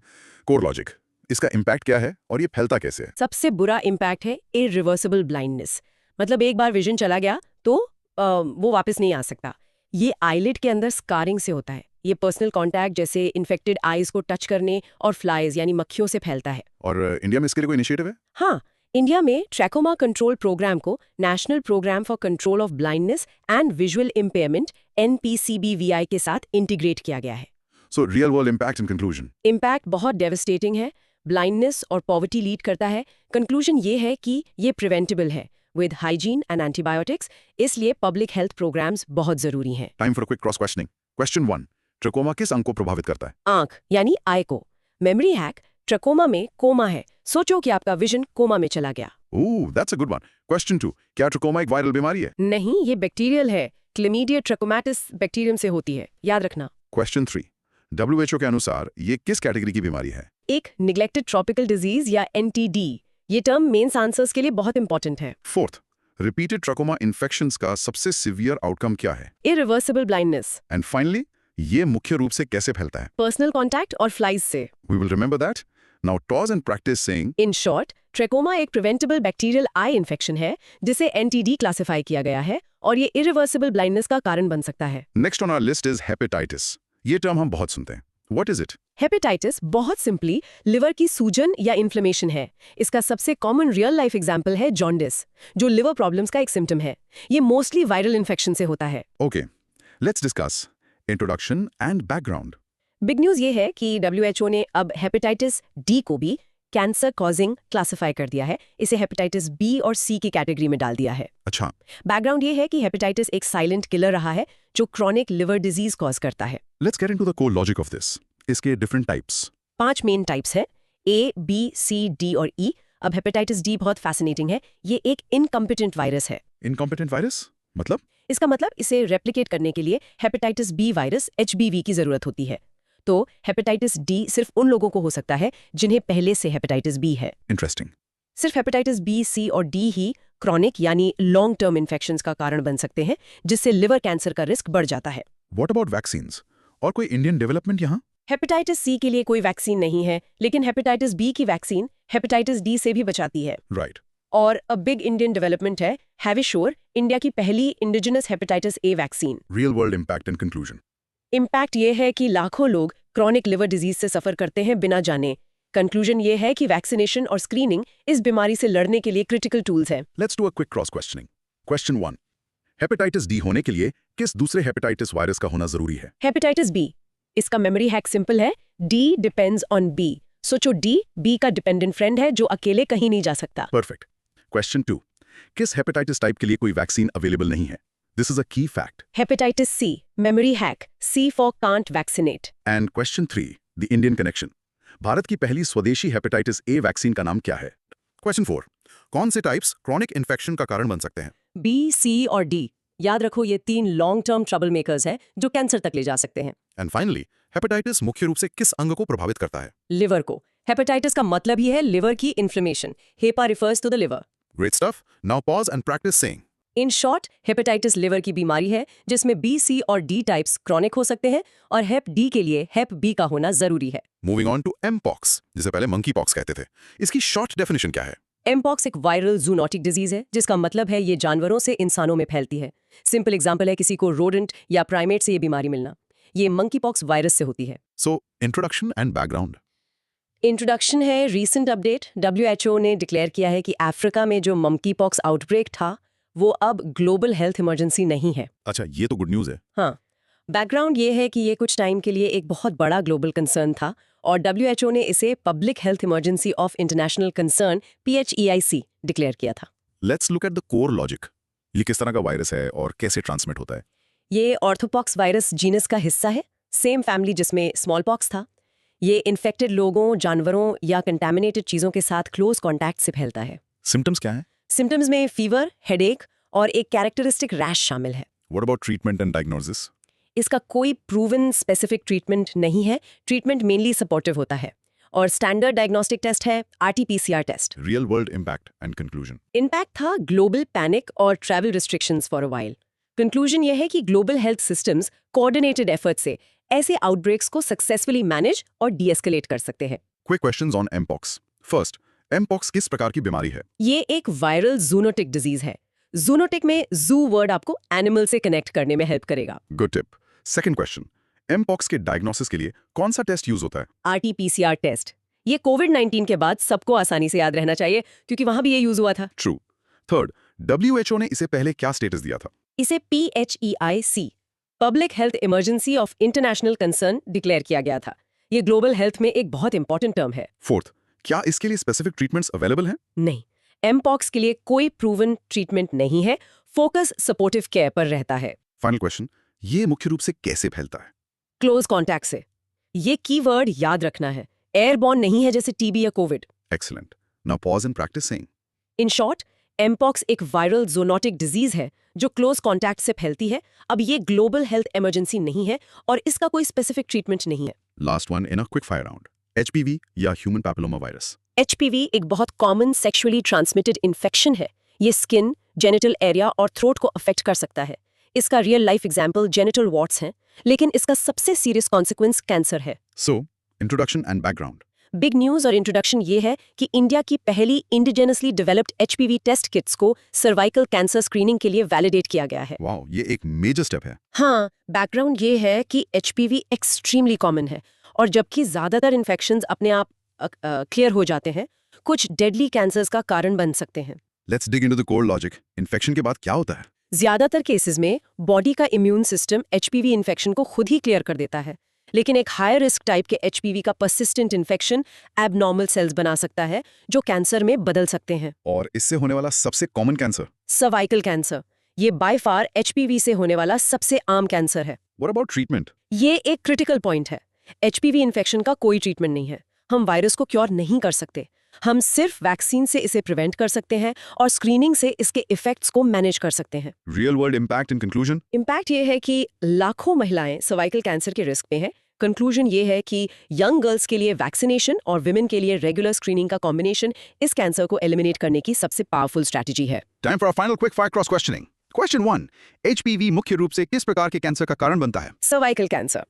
core logic. इसका इम्पैक्ट क्या है और ये फैलता कैसे है? सबसे बुरा इम्पैक्ट है इरिवर्सिबल ब्लाइंडनेस। मतलब एक बार विजन चला गया तो वो वापस नहीं आ सकता। ये आईलिड के अंदर स्कारिंग से होता है। ये पर्सनल कांटेक्ट जैसे इन्फेक्टेड आईज को टच करने और फ्लाइज यानी मक्खियों से फैलता है। और इंडिया में इसके लिए कोई इनिशिएटिव है? हाँ, इंडिया में ट्रैकोमा कंट्रोल प्रोग्राम को national programme for control of blindness and visual impairment NPCBVI के साथ इंटीग्रेट किया गया है। So real world impact in conclusion. Impact बहुत डेवस्टेटिंग है। ब्लाइंडनेस और पॉवर्टी लीड करता है। कंक्लूजन ये है कि ये प्रिवेंटेबल है विद हाइजीन एंड एंटीबायोटिक्स, इसलिए पब्लिक हेल्थ प्रोग्राम्स बहुत जरूरी हैं। Time for quick cross questioning. Question 1, trachoma किस अंग को प्रभावित करता है? आंख यानी आई को। मेमोरी हैक, ट्रकोमा में कोमा है। सोचो कि आपका विजन कोमा में चला गया। Oh, that's a good one. Question 2, क्या ट्रकोमा एक वायरल बीमारी है? नहीं, ये बैक्टीरियल है। क्लमीडिया ट्रैकोमैटिस बैक्टीरियम से होती है, याद रखना। क्वेश्चन 3, WHO के अनुसार ये किस कैटेगरी की बीमारी है? एक निग्लेक्टेड ट्रॉपिकल डिजीज या NTD। ये टर्म मेंस आंसर्स के लिए बहुत इंपॉर्टेंट है। फोर्थ, रिपीटेड ट्रकोमा इन्फेक्शंस का सबसे सीवियर आउटकम क्या है? Irreversible blindness. एंड फाइनली, ये मुख्य रूप से कैसे फैलता है? पर्सनल कांटेक्ट और फ्लाइज से। We will remember that. Now pause and practice saying in short, trachoma एक प्रिवेंटेबल बैक्टीरियल आई इन्फेक्शन है जिसे NTD क्लासिफाई किया गया है और ये इरिवर्सिबल ब्लाइंडनेस का कारण बन सकता है। next on our list is hepatitis. ये टर्म हम बहुत सुनते हैं। What is it? हेपेटाइटिस बहुत सिंपली लिवर की सूजन या इन्फ्लेमेशन है। इसका सबसे कॉमन रियल लाइफ एग्जांपल है जॉन्डिस, जो लिवर प्रॉब्लम्स का एक सिम्टम है। ये मोस्टली वायरल इन्फेक्शन से होता है। Okay, let's discuss introduction and background. Big news ये है कि WHO ने अब हेपेटाइटिस D को भी कैंसर कॉजिंग क्लासिफाई कर दिया है। इसे हेपेटाइटिस B और C की कैटेगरी में डाल दिया है। अच्छा, बैकग्राउंड ये है कि हेपेटाइटिस एक साइलेंट किलर रहा है जो क्रॉनिक लिवर डिजीज कॉज करता है। let's get into the core logic of this. इसके different types. 5 मेन टाइप्स हैं, A, B, C, D और E। अब हेपेटाइटिस D बहुत फैसिनेटिंग है। ये एक इनकम्पिटेंट वायरस है। Incompetent virus? मतलब? इसका मतलब इसे रेप्लिकेट करने के लिए हेपेटाइटिस B वायरस HBV की जरूरत होती है। तो हेपेटाइटिस D सिर्फ उन लोगों को हो सकता है जिन्हें पहले से हेपेटाइटिस B है। Interesting. सिर्फ हेपेटाइटिस B, C और D ही क्रॉनिक यानी लॉन्ग टर्म इन्फेक्शंस का कारण बन सकते हैं, जिससे लिवर कैंसर का रिस्क बढ़ जाता है। What about vaccines? और कोई इंडियन डेवलपमेंट यहाँ? हेपेटाइटिस C के लिए कोई वैक्सीन नहीं है, लेकिन हेपेटाइटिस B की वैक्सीन हेपेटाइटिस D से भी बचाती है। Right. और अ बिग इंडियन डेवलपमेंट है हैविश्योर, इंडिया की पहली indigenous hepatitis A vaccine. Real world impact and conclusion. Impact ये है कि लाखों लोग क्रॉनिक लिवर डिजीज से सफर करते हैं बिना जाने। कंक्लूजन ये है कि वैक्सीनेशन और स्क्रीनिंग इस बीमारी से लड़ने के लिए क्रिटिकल टूल्स हैं। Let's do a quick cross questioning. Question 1. Hepatitis D होने के लिए किस दूसरे हेपेटाइटिस वायरस का होना जरूरी है? Hepatitis B। इसका मेमोरी हैक सिंपल है, D डिपेंड्स ऑन B। सोचो D B का डिपेंडेंट फ्रेंड है जो अकेले कहीं नहीं जा सकता। Perfect. Question 2. किस हेपेटाइटिस टाइप के लिए कोई वैक्सीन अवेलेबल नहीं है? This is a key fact. Hepatitis C। Memory hack, C for can't vaccinate. And question 3. The Indian connection. Bharat की पहली स्वदेशी हेपेटाइटिस A वैक्सीन का नाम क्या है? Question 4. कौन से टाइप्स क्रॉनिक इन्फेक्शन का कारण बन सकते हैं? B, C और D। याद रखो ये 3 लॉन्ग टर्म ट्रबल मेकर्स हैं जो कैंसर तक ले जा सकते हैं। एंड फाइनली, हेपेटाइटिस मुख्य रूप से किस अंग को प्रभावित करता है? लिवर को। हेपेटाइटिस का मतलब ही है लिवर की inflammation. Hepa refers to the liver. Great stuff. Now pause and practice saying. In short, hepatitis liver की बीमारी है जिसमें B, C और D टाइप्स क्रॉनिक हो सकते हैं और हेप D के लिए हेप B का होना जरूरी है। Moving on to Mpox, जिसे पहले मंकी पॉक्स कहते थे। इसकी शॉर्ट डेफिनेशन क्या है? एमपॉक्स एक वायरल जूनोटिक डिजीज है जिसका मतलब है ये जानवरों से इंसानों में फैलती है। सिंपल एग्जांपल है किसी को रोडेंट या प्राइमेट से ये बीमारी मिलना। ये मंकी पॉक्स वायरस से होती है। So, introduction and background. Introduction है रीसेंट अपडेट। WHO ने डिक्लेयर किया है कि अफ्रीका में जो मंकी पॉक्स आउटब्रेक था वो अब ग्लोबल हेल्थ इमरजेंसी नहीं है। अच्छा, ये तो गुड न्यूज़ है। हाँ, बैकग्राउंड ये है कि ये कुछ टाइम के लिए एक बहुत बड़ा ग्लोबल कंसर्न था और WHO ने इसे public health emergency of international concern PHEIC declare किया था। Let's look at the core logic. ये किस तरह का वायरस है और कैसे ट्रांसमिट होता है? ये ऑर्थोपॉक्स वायरस जीनस का हिस्सा है। सेम फैमिली जिसमें स्मॉल पॉक्स था। ये इन्फेक्टेड लोगों, जानवरों या कंटैमिनेटेड चीज़ों के साथ क्लोज कॉन्टैक्ट से फैलता है। सिम्टम्स क्या हैं? सिम्टम्स में फीवर, हेडेक और एक कैरेक्टरिस्टिक रैश शामिल है। What about treatment and diagnosis? इसका कोई प्रूवन स्पेसिफिक ट्रीटमेंट नहीं है। ट्रीटमेंट मेनली सपोर्टिव होता है और स्टैंडर्ड डायग्नोस्टिक टेस्ट है RT-PCR test. Real world impact and conclusion? Impact था ग्लोबल पैनिक और travel restrictions for a while. Conclusion यह है कि global health systems coordinated effort से ऐसे आउटब्रेक्स को सक्सेसफुली मैनेज और डीएस्केलेट कर सकते हैं। Quick questions on mpox. First, mpox किस प्रकार की बीमारी है? ये एक वायरल जूनोटिक डिजीज है। जूनोटिक में जू वर्ड आपको एनिमल से कनेक्ट करने में हेल्प करेगा। Good tip. Second question, mpox के डायग्नोसिस के लिए कौन सा टेस्ट यूज होता है? RT-PCR test. ये कोविड-19 के बाद सबको आसानी से याद रहना चाहिए क्योंकि वहां भी ये यूज हुआ था। ट्रू। थर्ड, WHO ने इसे पहले क्या स्टेटस दिया था? इसे PHEIC public health emergency of international concern declare किया गया था। ये ग्लोबल हेल्थ में एक बहुत इंपॉर्टेंट टर्म है। फोर्थ, क्या इसके लिए स्पेसिफिक ट्रीटमेंट्स अवेलेबल हैं? नहीं, एमपॉक्स के लिए कोई प्रूवन ट्रीटमेंट नहीं है। फोकस सपोर्टिव केयर पर रहता है। फाइनल क्वेश्चन, ये मुख्य रूप से कैसे फैलता है? क्लोज कॉन्टैक्ट से। ये कीवर्ड याद रखना है। एयरबॉर्न नहीं है जैसे टीबी या Covid. Excellent. Now pause and practice saying. In short, mpox एक वायरल ज़ोनोटिक डिजीज है जो क्लोज कॉन्टैक्ट से फैलती है। अब ये ग्लोबल हेल्थ इमरजेंसी नहीं है और इसका कोई स्पेसिफिक ट्रीटमेंट नहीं है। Last one in a quick fire round, HPV या ह्यूमन पैपिलोमा वायरस? HPV एक बहुत कॉमन सेक्सुअली ट्रांसमिटेड इन्फेक्शन है। ये स्किन, जेनिटल एरिया और थ्रोट को अफेक्ट कर सकता है। इसका real life example genital warts हैं, लेकिन इसका सबसे सीरियस कॉन्सिक्वेंस कैंसर है। So, introduction and background. Big news और इंट्रोडक्शन ये है कि इंडिया की पहली indigenously developed HPV test kits को सर्वाइकल कैंसर स्क्रीनिंग के लिए वैलिडेट किया गया है। वाओ, ये एक मेजर स्टेप है। हाँ, बैकग्राउंड ये है कि HPV एक्सट्रीमली कॉमन है और जबकि ज्यादातर इन्फेक्शंस अपने आप क्लियर हो जाते हैं, कुछ डेडली कैंसर्स का कारण बन सकते हैं। Let's dig into the core logic. Infection के बाद क्या होता है? ज्यादातर केसेस में बॉडी का इम्यून सिस्टम HPV इन्फेक्शन को खुद ही क्लियर कर देता है, लेकिन एक हाई रिस्क टाइप के HPV का पर्सिस्टेंट इन्फेक्शन एबनॉर्मल सेल्स बना सकता है जो कैंसर में बदल सकते हैं। और इससे होने वाला सबसे कॉमन कैंसर? Cervical cancer. ये बाय फार HPV से होने वाला सबसे आम कैंसर है। What about treatment? ये एक क्रिटिकल पॉइंट है। HPV इन्फेक्शन का कोई ट्रीटमेंट नहीं है। हम वायरस को क्योर नहीं कर सकते। हम सिर्फ वैक्सीन से इसे प्रिवेंट कर सकते हैं और स्क्रीनिंग से इसके इफेक्ट्स को मैनेज कर सकते हैं। Real world impact in conclusion? Impact ये है कि लाखों महिलाएं सर्वाइकल कैंसर के रिस्क में हैं। कंक्लूजन ये है कि यंग गर्ल्स के लिए वैक्सीनेशन और विमेन के लिए रेगुलर स्क्रीनिंग का कॉम्बिनेशन इस कैंसर को एलिमिनेट करने की सबसे पावरफुल स्ट्रैटेजी है। Time for a final quick fire cross questioning. Question 1, HPV मुख्य रूप से किस प्रकार के कैंसर का कारण बनता है? Cervical cancer.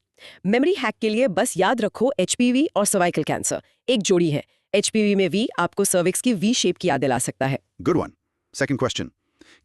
मेमोरी हैक के लिए बस याद रखो HPV और सर्वाइकल कैंसर एक जोड़ी है। HPV में V आपको सर्विक्स की V शेप की याद दिला सकता है। Good one. सेकंड क्वेश्चन,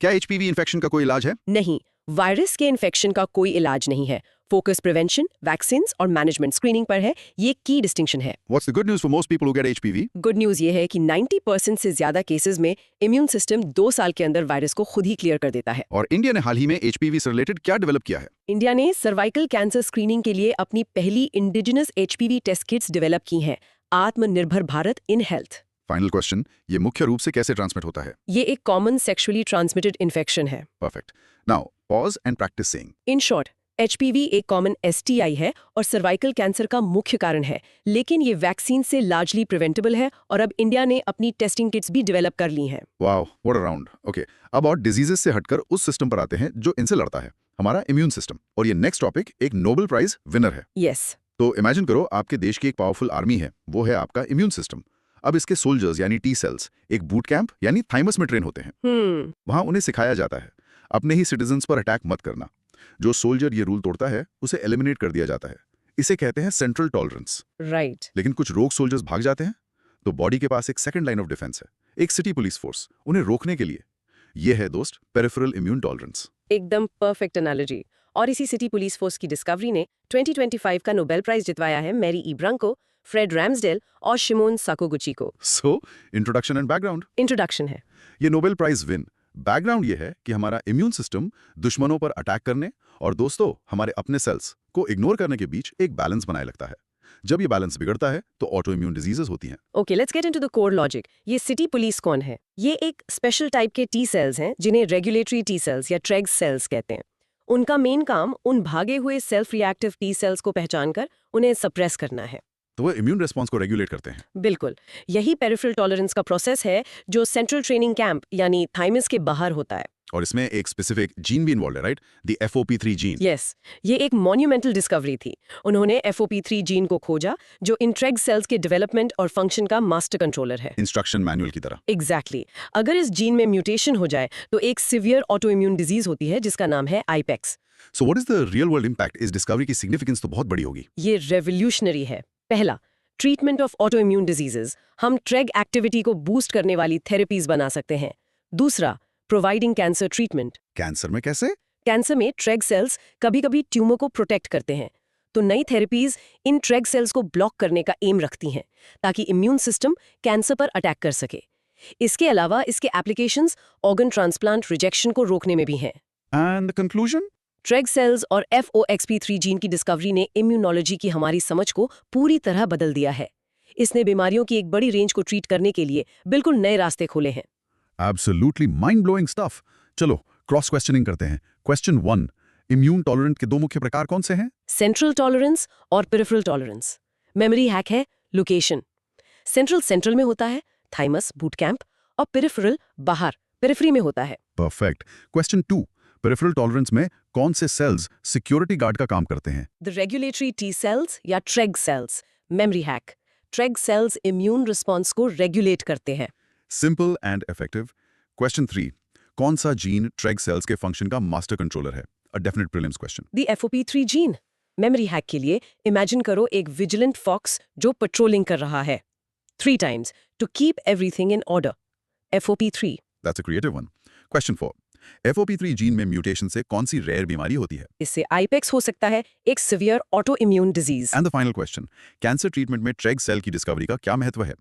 क्या HPV इन्फेक्शन का कोई इलाज है? नहीं, वायरस के इन्फेक्शन का कोई इलाज नहीं है। फोकस प्रिवेंशन, वैक्सीन्स और मैनेजमेंट स्क्रीनिंग पर है। ये की डिस्टिंक्शन है। What's the good news for most people who get HPV? Good news ये है कि 90% से ज्यादा केसेस में इम्यून सिस्टम 2 साल के अंदर वायरस को खुद ही क्लियर कर देता है। और इंडिया ने हाल ही में HPV से रिलेटेड क्या डेवलप किया है? इंडिया ने सर्वाइकल कैंसर स्क्रीनिंग के लिए अपनी पहली indigenous HPV test kits develop की हैं। Atmanirbhar Bharat in health. Final question, ये मुख्य रूप से कैसे ट्रांसमिट होता है? ये एक कॉमन सेक्सुअली ट्रांसमिटेड इन्फेक्शन है। Perfect. Now pause and practice saying. In short, HPV एक कॉमन STI है और सर्वाइकल कैंसर का मुख्य कारण है, लेकिन ये वैक्सीन से लार्जली प्रिवेंटेबल है और अब इंडिया ने अपनी टेस्टिंग किट्स भी डेवलप कर ली हैं। Wow, what a round. Okay, अब और डिजीजेस से हटकर उस सिस्टम पर आते हैं जो इनसे लड़ता है, हमारा इम्यून सिस्टम। और ये नेक्स्ट टॉपिक एक नोबेल प्राइज विनर है। यस। तो इमेजिन करो आपके देश की एक पावरफुल आर्मी है, वो है आपका इम्यून सिस्टम। अब इसके सोल्जर्स यानी T सेल्स एक बूट कैंप यानी थाइमस में ट्रेन होते हैं। वहां उन्हें सिखाया जाता है अपने ही सिटीजन्स पर अटैक मत करना। जो सोल्जर ये रूल तोड़ता है उसे एलिमिनेट कर दिया जाता है। इसे कहते हैं सेंट्रल टॉलरेंस। राइट। लेकिन कुछ रोग सोल्जर्स भाग जाते हैं तो बॉडी के पास एक सेकंड लाइन ऑफ डिफेंस है, एक सिटी पुलिस फोर्स, उन्हें रोकने के लिए। ये है दोस्त पेरिफेरल इम्यून टॉलरेंस। एकदम परफेक्ट एनालॉजी। और इसी सिटी पुलिस फोर्स की डिस्कवरी ने 2025 का नोबेल प्राइज जितवाया है मैरी इब्रांग को, फ्रेड रैम्सडेल और शिमोन साकोगुची को। सो इंट्रोडक्शन एंड बैकग्राउंड। इंट्रोडक्शन है। ये नोबेल प्राइज विन। बैकग्राउंड ये है कि हमारा इम्यून सिस्टम दुश्मनों पर अटैक करने और दोस्तों हमारे अपने सेल्स को इग्नोर करने के बीच एक बैलेंस बनाए लगता है। जब ये बैलेंस बिगड़ता है तो ऑटो इम्यून डिजीजेस होती हैं। Okay, let's get into the core logic. ये सिटी पुलिस कौन है? ये एक स्पेशल टाइप के T सेल्स हैं जिन्हें रेगुलेटरी T सेल्स या ट्रेग्स सेल्स कहते हैं। उनका मेन काम उन भागे हुए सेल्फ रिएक्टिव टी सेल्स को पहचानकर उन्हें सप्रेस करना है। तो वो इम्यून रिस्पॉन्स को रेगुलेट करते हैं। बिल्कुल, यही पेरिफेरल टॉलरेंस का प्रोसेस है जो सेंट्रल ट्रेनिंग कैंप यानी थाइमस के बाहर होता है। और इसमें एक स्पेसिफिक जीन भी इन्वॉल्व है, right? The FOP3 gene. Yes, ये एक मॉन्यूमेंटल डिस्कवरी थी। उन्होंने FOP3 जीन को खोजा जो इंट्रेग सेल्स के डेवलपमेंट और फंक्शन का मास्टर कंट्रोलर है। इंस्ट्रक्शन मैनुअल की तरह। एग्जैक्टली अगर इस जीन में म्यूटेशन हो जाए तो एक सिवियर ऑटो इम्यून डिजीज होती है जिसका नाम है IPEX. So what is the real world impact? इस डिस्कवरी की सिग्निफिकेंस तो बहुत बड़ी होगी। ये रेवोल्यूशनरी है। पहला, treatment of auto immune diseases. हम ट्रेग एक्टिविटी को बूस्ट करने वाली थेरेपीज बना सकते हैं। दूसरा, प्रोवाइडिंग कैंसर ट्रीटमेंट। कैंसर में कैसे? कैंसर में ट्रेग सेल्स कभी-कभी ट्यूमर को प्रोटेक्ट करते हैं, तो नई थेरेपीज इन ट्रेग सेल्स को ब्लॉक करने का एम रखती हैं ताकि इम्यून सिस्टम कैंसर पर अटैक कर सके। इसके अलावा इसके एप्लीकेशंस ऑर्गन ट्रांसप्लांट रिजेक्शन को रोकने में भी हैं। And the conclusion? Treg cells और FOXP3 जीन की डिस्कवरी ने इम्यूनोलॉजी की हमारी समझ को पूरी तरह बदल दिया है। इसने बीमारियों की एक बड़ी रेंज को ट्रीट करने के लिए बिल्कुल नए रास्ते खोले हैं। Absolutely mind blowing stuff. चलो क्रॉस क्वेश्चनिंग करते हैं। क्वेश्चन 1, इम्यून टॉलरेंट के दो मुख्य प्रकार कौन से हैं? सेंट्रल टॉलरेंस और पेरिफेरल टॉलरेंस। मेमोरी हैक है लोकेशन। सेंट्रल में होता है थाइमस बूट कैंप और पेरिफेरल बाहर पेरिफेरी में होता है। परफेक्ट। क्वेश्चन 2, पेरिफेरल टॉलरेंस में कौन से सेल्स सिक्योरिटी गार्ड का काम करते हैं? द रेगुलेटरी टी सेल्स या Treg cells. Memory hack, Treg cells immune response को रेगुलेट करते हैं। Simple and effective. क्वेश्चन 3, कौन सा जीन ट्रेग सेल्स के फंक्शन का मास्टर कंट्रोलर है? A definite prelims question. The FOP3 gene. Memory hack के लिए इमेजिन करो एक विजिलेंट फॉक्स जो पेट्रोलिंग कर रहा है 3 times to keep everything in order. FOP3। That's a creative one. Question 4, FOP3 gene में म्यूटेशन से कौन सी रेयर बीमारी होती है? इससे आईपेक्स हो सकता है, एक severe auto immune disease. And the final question, cancer treatment में ट्रेग सेल की डिस्कवरी का क्या महत्व है?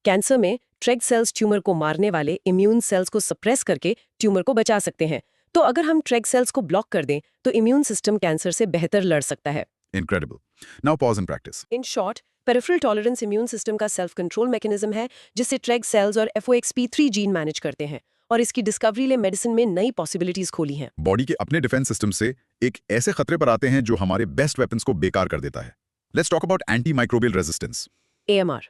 कैंसर में ट्रेग सेल्स ट्यूमर को मारने वाले इम्यून सेल्स को सप्रेस करके ट्यूमर को बचा सकते हैं। तो अगर हम ट्रेग सेल्स को ब्लॉक कर दें तो इम्यून सिस्टम कैंसर से बेहतर लड़ सकता है। Incredible. Now pause and practice. In short, peripheral tolerance immune system का सेल्फ कंट्रोल मैकेनिज्म है जिससे ट्रेग सेल्स और FOXP3 जीन मैनेज करते हैं, और इसकी डिस्कवरी ने मेडिसिन में नई पॉसिबिलिटीज खोली हैं। बॉडी के अपने डिफेंस सिस्टम से एक ऐसे खतरे पर आते हैं जो हमारे बेस्ट वेपन्स को बेकार कर देता है। Let's talk about anti microbial resistance. AMR।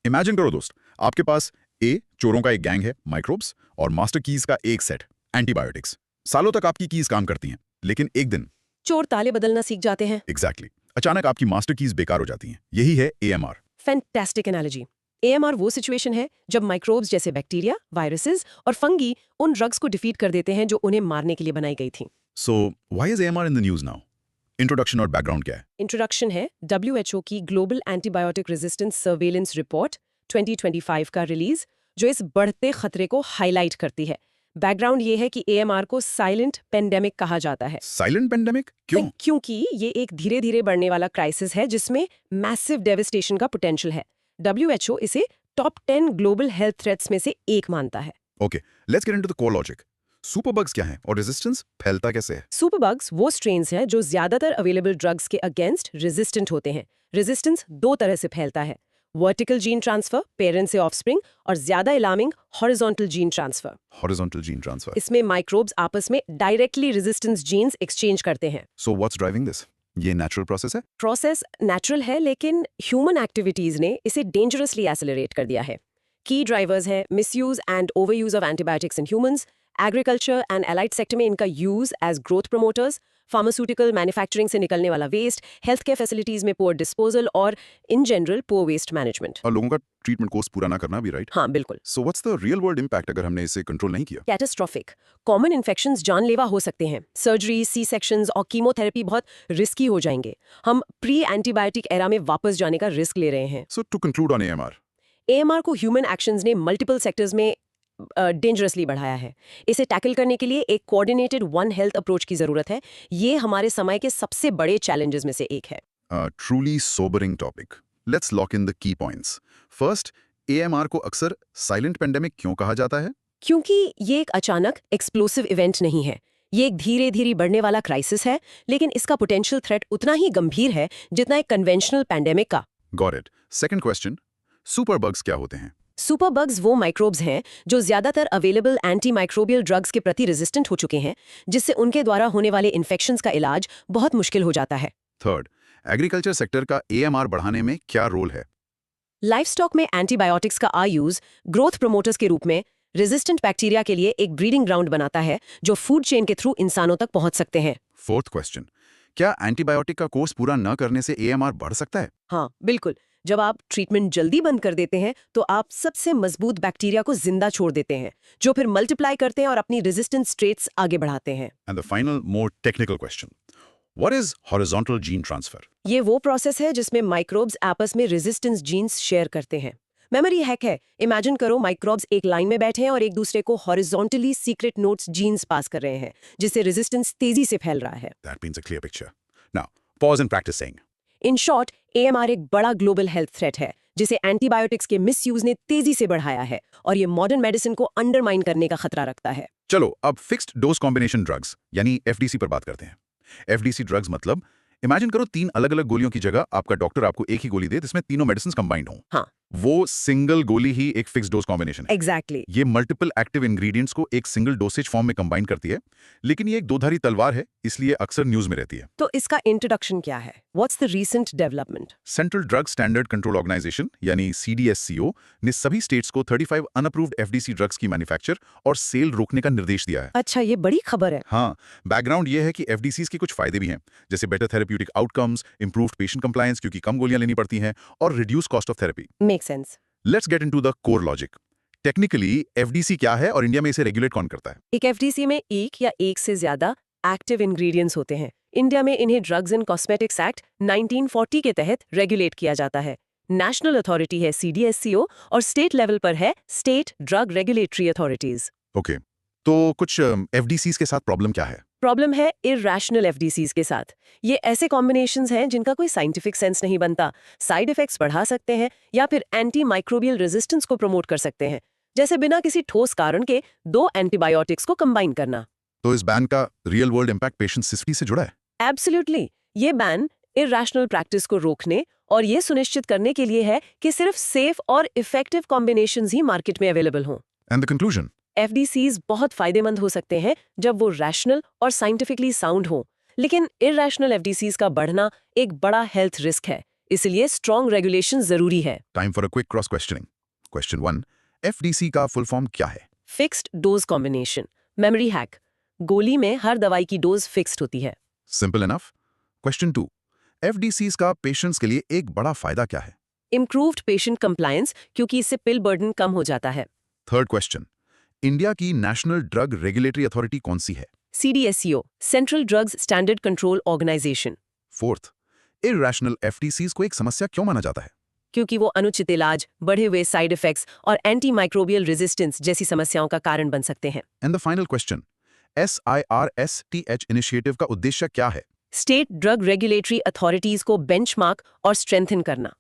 Imagine करो दोस्त, आपके पास चोरों का एक गैंग है, माइक्रोब्स, और मास्टर कीज का एक सेट, एंटीबायोटिक्स। सालों तक आपकी कीज काम करती हैं, लेकिन एक दिन चोर ताले बदलना सीख जाते हैं। एग्जैक्टली अचानक आपकी मास्टर कीज बेकार हो जाती हैं। यही है AMR। Fantastic analogy. AMR वो सिचुएशन है जब माइक्रोब्स जैसे बैक्टीरिया, वायरसेस और फंगी उन ड्रग्स को डिफीट कर देते हैं जो उन्हें मारने के लिए बनाई गई थी। So why is AMR in the news now? Introduction और बैकग्राउंड क्या है? इंट्रोडक्शन है WHO की global antibiotic resistance surveillance report 2025 का रिलीज, जो इस बढ़ते खतरे को हाईलाइट करती है। बैकग्राउंड ये है कि AMR को साइलेंट पेंडेमिक कहा जाता है। साइलेंट पेंडेमिक क्यों? क्योंकि ये एक धीरे धीरे बढ़ने वाला क्राइसिस है जिसमें मैसिव डेविस्टेशन का पोटेंशियल है। WHO इसे टॉप 10 ग्लोबल हेल्थ थ्रेट्स में से एक मानता है। Okay, let's get into the core logic. Superbugs क्या हैं और रेजिस्टेंस फैलता कैसे है? सुपरबग्स वो स्ट्रेन्स हैं जो ज्यादातर अवेलेबल ड्रग्स के अगेंस्ट रेजिस्टेंट होते हैं। रेजिस्टेंस 2 तरह से फैलता है, वर्टिकल जीन ट्रांसफर, पेरेंट से ऑफस्प्रिंग, और ज्यादा alarming horizontal gene transfer. Horizontal gene transfer. इसमें माइक्रोब्स आपस में डायरेक्टली रेजिस्टेंस जीन्स एक्सचेंज करते हैं। So what's driving this? ये नेचुरल प्रोसेस है? प्रोसेस नेचुरल है, लेकिन ह्यूमन एक्टिविटीज ने इसे डेंजरसली एक्सेलरेट कर दिया है। की ड्राइवर्स हैं misuse and overuse of antibiotics in humans, agriculture and allied sector में इनका use as growth promoters, pharmaceutical manufacturing से निकलने वाला वेस्ट, हेल्थ केयर फैसिलिटीज में पुअर डिस्पोजल, और in general poor waste management. और लोगों का ट्रीटमेंट कोर्स पूरा ना करना भी, राइट? हाँ, बिल्कुल। So what's the real world impact अगर हमने इसे कंट्रोल नहीं किया? कैटास्ट्रोफिक। कॉमन इन्फेक्शंस जानलेवा हो सकते हैं। सर्जरी, सी सेक्शंस और कीमोथेरेपी बहुत रिस्की हो जाएंगे। हम प्री एंटीबायोटिक एरा में वापस जाने का रिस्क ले रहे हैं। So to conclude on AMR, AMR को ह्यूमन एक्शंस ने मल्टीपल सेक्टर्स में डेंजरसली बढ़ाया है। इसे टैकल करने के लिए एक कोऑर्डिनेटेड वन हेल्थ अप्रोच की जरूरत है। ये हमारे समय के सबसे बड़े चैलेंजेस में से एक है। Truly sobering topic. Let's lock in the key points. First, AMR को अक्सर साइलेंट पेंडेमिक क्यों कहा जाता है? क्योंकि ये एक अचानक एक्सप्लोसिव इवेंट नहीं है। ये एक धीरे धीरे बढ़ने वाला क्राइसिस है, लेकिन इसका पोटेंशियल थ्रेट उतना ही गंभीर है जितना एक कन्वेंशनल पैंडेमिक का। Got it. Second question, superbugs क्या होते हैं? सुपरबग्स वो माइक्रोब्स हैं जो ज्यादातर अवेलेबल एंटी माइक्रोबियल ड्रग्स के प्रति रेजिस्टेंट हो चुके हैं, जिससे उनके द्वारा होने वाले इन्फेक्शंस का इलाज बहुत मुश्किल हो जाता है। थर्ड, एग्रीकल्चर सेक्टर का AMR बढ़ाने में क्या रोल है? लाइफस्टॉक में एंटीबायोटिक्स का यूज ग्रोथ प्रोमोटर्स के रूप में रेजिस्टेंट बैक्टीरिया के लिए एक ब्रीडिंग ग्राउंड बनाता है जो फूड चेन के थ्रू इंसानों तक पहुंच सकते हैं। फोर्थ क्वेश्चन, क्या एंटीबायोटिक का कोर्स पूरा न करने से AMR बढ़ सकता है? हाँ, बिल्कुल। जब आप ट्रीटमेंट जल्दी बंद कर देते हैं तो आप सबसे मजबूत बैक्टीरिया को जिंदा छोड़ देते हैं, जो फिर मल्टीप्लाई करते हैं और अपनी रेजिस्टेंस ट्रेट्स आगे बढ़ाते हैं। And the final more technical question, what is horizontal gene transfer? ये वो प्रोसेस है जिसमें माइक्रोब्स आपस में रेजिस्टेंस जीन्स शेयर करते हैं। मेमोरी हैक है। इमेजिन करो माइक्रोब्स एक लाइन में बैठे हैं और एक दूसरे को horizontally secret notes genes pass कर रहे हैं, जिससे रेजिस्टेंस तेजी से फैल रहा है। That paints a clear picture. Now, pause and practice saying. In short, AMR एक बड़ा ग्लोबल हेल्थ थ्रेट है जिसे एंटीबायोटिक्स के मिसयूज ने तेजी से बढ़ाया है, और ये मॉडर्न मेडिसिन को अंडरमाइन करने का खतरा रखता है। चलो अब फिक्स्ड डोज कॉम्बिनेशन ड्रग्स यानी FDC पर बात करते हैं। FDC ड्रग्स मतलब इमेजिन करो 3 अलग-अलग गोलियों की जगह आपका डॉक्टर आपको एक ही गोली दे जिसमें तीनों मेडिसिन कंबाइंड हों। हाँ, वो सिंगल गोली ही एक फिक्स्ड डोज कॉम्बिनेशन है। एग्जैक्टली। ये मल्टीपल एक्टिव इंग्रेडिएंट्स को एक सिंगल डोसेज फॉर्म में कंबाइन करती है, लेकिन ये एक दोधारी तलवार है, इसलिए अक्सर न्यूज में रहती है। तो इसका इंट्रोडक्शन क्या है? What's the recent development? Central drug standard control organisation यानी CDSCO ने सभी स्टेट्स को 35 अनअप्रूव्ड FDC ड्रग्स की मैन्युफैक्चर और सेल रोकने का निर्देश दिया है। अच्छा, ये बड़ी खबर है। हाँ, बैकग्राउंड ये है कि FDCs के कुछ फायदे भी हैं, जैसे better therapeutic outcomes, improved patient compliance क्योंकि कम गोलियां लेनी पड़ती हैं, और reduce cost of therapy. Make sense. Let's get into the core logic. Technically FDC क्या है और इंडिया में इसे रेगुलेट कौन करता है? एक FDC में एक या एक से ज्यादा एक्टिव इंग्रेडिएंट्स होते हैं। इंडिया में इन्हें ड्रग्स एंड कॉस्मेटिक्स एक्ट 1940 के तहत रेगुलेट किया जाता है। नेशनल अथॉरिटी है CDSCO और स्टेट लेवल पर है state drug regulatory authorities. Okay, तो कुछ FDCs के साथ प्रॉब्लम क्या है? प्रॉब्लम है इरैशनल FDCs के साथ। ये ऐसे कॉम्बिनेशंस हैं जिनका कोई साइंटिफिक सेंस नहीं बनता, साइड इफेक्ट्स बढ़ा सकते हैं या फिर एंटी माइक्रोबियल रेजिस्टेंस को प्रमोट कर सकते हैं, जैसे बिना किसी ठोस कारण के 2 एंटीबायोटिक्स को कंबाइन करना। तो इस बैन का real world impact patient safety से जुड़ा है? एब्सोल्युटली। ये बैन इरैशनल प्रैक्टिस को रोकने और ये सुनिश्चित करने के लिए है कि सिर्फ सेफ और इफेक्टिव कॉम्बिनेशंस ही मार्केट में अवेलेबल हों। And the conclusion? FDCs बहुत फायदेमंद हो सकते हैं जब वो रैशनल और साइंटिफिकली साउंड हो, लेकिन इरैशनल FDCs का बढ़ना एक बड़ा हेल्थ रिस्क है, इसलिए स्ट्रॉन्ग रेगुलेशन जरूरी है। Time for a quick cross questioning. Question 1, FDC का फुल फॉर्म क्या है? Fixed dose combination. Memory hack. गोली में हर दवाई की डोज फिक्स्ड होती है। Simple enough. क्वेश्चन 2, FDCs का पेशेंट्स के लिए एक बड़ा फायदा क्या है? इम्प्रूव्ड पेशेंट कंप्लायंस, क्योंकि इससे पिल बर्डन कम हो जाता है। थर्ड क्वेश्चन, इंडिया की नेशनल ड्रग रेगुलेटरी अथॉरिटी कौन सी है? CDSCO, central drugs standard control organisation. Fourth, irrational FDCs को एक समस्या क्यों माना जाता है? क्योंकि वो अनुचित इलाज, बढ़े हुए साइड इफेक्ट्स और एंटी माइक्रोबियल रेजिस्टेंस जैसी समस्याओं का कारण बन सकते हैं। And the final question, SIRSTH initiative का उद्देश्य क्या है? स्टेट ड्रग रेगुलेटरी अथॉरिटीज को बेंचमार्क और स्ट्रेंथन करना।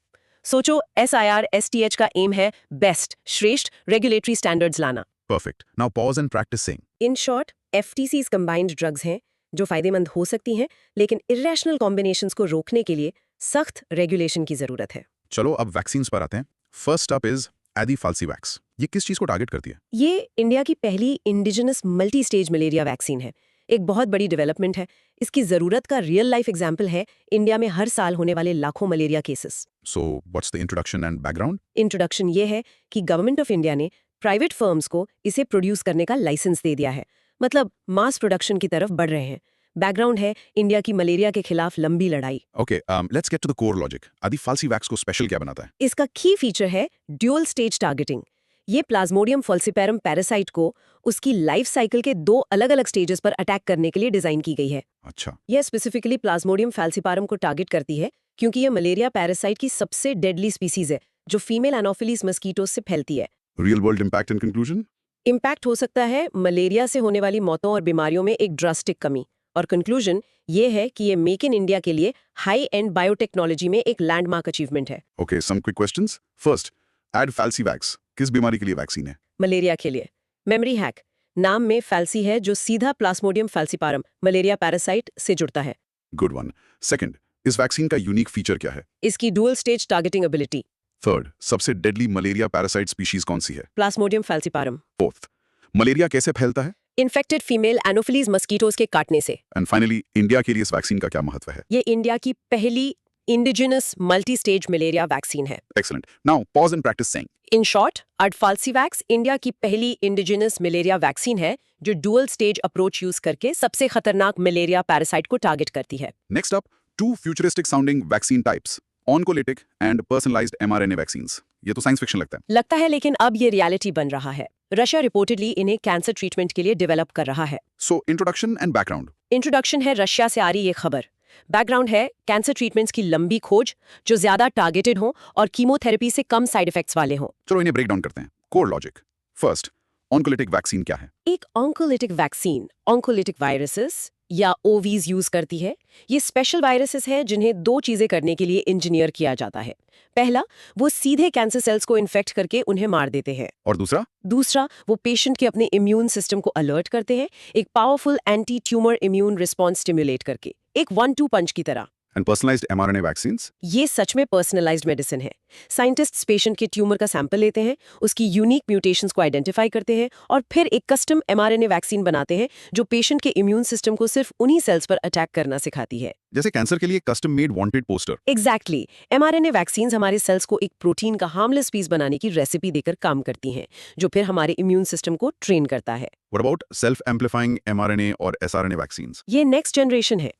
सोचो, SIRSTH का एम है बेस्ट, श्रेष्ठ रेगुलेटरी स्टैंडर्ड्स लाना। Perfect. Now pause and practice saying. In short, FDCs combined drugs हैं जो फायदेमंद हो सकती हैं, लेकिन इरैशनल कॉम्बिनेशंस को रोकने के लिए सख्त रेगुलेशन की जरूरत है। चलो अब वैक्सीन्स पर आते हैं। First up is AdFalciVax. ये किस चीज को टारगेट करती है? ये इंडिया की पहली indigenous multi stage malaria vaccine है। एक बहुत बड़ी डेवलपमेंट है। इसकी जरूरत का रियल लाइफ एग्जाम्पल है इंडिया में हर साल होने वाले लाखों malaria cases. So what's the introduction and background? Introduction ये है कि गवर्नमेंट ऑफ इंडिया ने प्राइवेट फर्म्स को इसे प्रोड्यूस करने का लाइसेंस दे दिया है, मतलब मास प्रोडक्शन की तरफ बढ़ रहे हैं। बैकग्राउंड है इंडिया की मलेरिया के खिलाफ लंबी लड़ाई। Okay, let's get to the core logic. AdFalciVax को स्पेशल क्या बनाता है? इसका की फीचर है ड्यूअल स्टेज टारगेटिंग। ये प्लाज्मोडियम फॉल्सिपेरम पैरासाइट को उसकी लाइफ साइकिल के 2 अलग-अलग स्टेजेस पर अटैक करने के लिए डिजाइन की गई है। अच्छा, यह स्पेसिफिकली प्लाज्मोडियम फैल्सिपारम को टारगेट करती है क्योंकि यह मलेरिया पैरासाइट की सबसे डेडली स्पीसीज है जो फीमेल एनोफिलीज मस्कीटोज से फैलती है। Real world impact and conclusion? Impact हो सकता है मलेरिया से होने वाली मौतों और बीमारियों में एक ड्रास्टिक कमी, और कंक्लूजन ये है कि ये मेक इन इंडिया के लिए हाई एंड बायोटेक्नोलॉजी में एक लैंडमार्क अचीवमेंट है। Okay, some quick questions. First, AdFalciVax किस बीमारी के लिए वैक्सीन है? मलेरिया के लिए। Memory hack. नाम में फैल्सी है जो सीधा प्लाज्मोडियम फैल्सिपारम मलेरिया पैरासाइट से जुड़ता है। Good one. सेकंड, इस वैक्सीन का यूनिक फीचर क्या है? इसकी dual stage targeting ability. Third, सबसे डेडली मलेरिया पैरासाइट स्पीशीज कौन सी है? प्लाज्मोडियम फैल्सिपारम। फोर्थ, मलेरिया कैसे फैलता है? इन्फेक्टेड फीमेल एनोफिलीज मस्कीटोज के काटने से। एंड फाइनली, इंडिया के लिए इस वैक्सीन का क्या महत्व है? ये इंडिया की पहली indigenous multi stage malaria vaccine है। Excellent. Now pause and practice saying. In short, AdFalciVax India की पहली इंडिजिनस मलेरिया वैक्सीन है जो डुअल स्टेज अप्रोच यूज करके सबसे खतरनाक मलेरिया पैरासाइट को टारगेट करती है। Next up, two futuristic sounding vaccine types, oncolytic and personalized mRNA vaccines. ये तो साइंस फिक्शन लगता है, लेकिन अब ये रियलिटी बन रहा है। रशिया रिपोर्टेडली इन्हें कैंसर ट्रीटमेंट के लिए डेवलप कर रहा है। So introduction and background. Introduction है रशिया से आ रही ये खबर। बैकग्राउंड है कैंसर ट्रीटमेंट्स की लंबी खोज जो ज्यादा टारगेटेड हो और कीमोथेरेपी से कम साइड इफेक्ट्स वाले हों। चलो इन्हें ब्रेक डाउन करते हैं। Core logic. फर्स्ट, ऑन्कोलिटिक वैक्सीन क्या है? एक ऑन्कोलिटिक वैक्सीन ऑन्कोलिटिक वायरसेस या ओवीज यूज करती है। ये स्पेशल वायरसेस हैं जिन्हें दो चीजें करने के लिए इंजीनियर किया जाता है। पहला, वो सीधे कैंसर सेल्स को इन्फेक्ट करके उन्हें मार देते हैं। और दूसरा, वो पेशेंट के अपने इम्यून सिस्टम को अलर्ट करते हैं, एक powerful anti tumour immune response stimulate करके, एक 1-2 पंच की तरह। And personalised mRNA vaccines? ये सच में पर्सनलाइज्ड मेडिसिन है। साइंटिस्ट्स पेशेंट के ट्यूमर का सैंपल लेते हैं, उसकी यूनिक म्यूटेशंस को आइडेंटिफाई करते हैं और फिर एक कस्टम mRNA वैक्सीन बनाते हैं जो पेशेंट के इम्यून सिस्टम को सिर्फ उन्हीं सेल्स पर अटैक करना सिखाती है। जैसे कैंसर के लिए custom made wanted poster. Exactly. mRNA vaccines हमारे सेल्स को एक प्रोटीन का हार्मलेस पीस बनाने की रेसिपी देकर काम करती हैं, जो फिर हमारे इम्यून सिस्टम को ट्रेन करता है। What about self-amplifying mRNA और sRNA vaccines? ये नेक्स्ट जनरेशन है।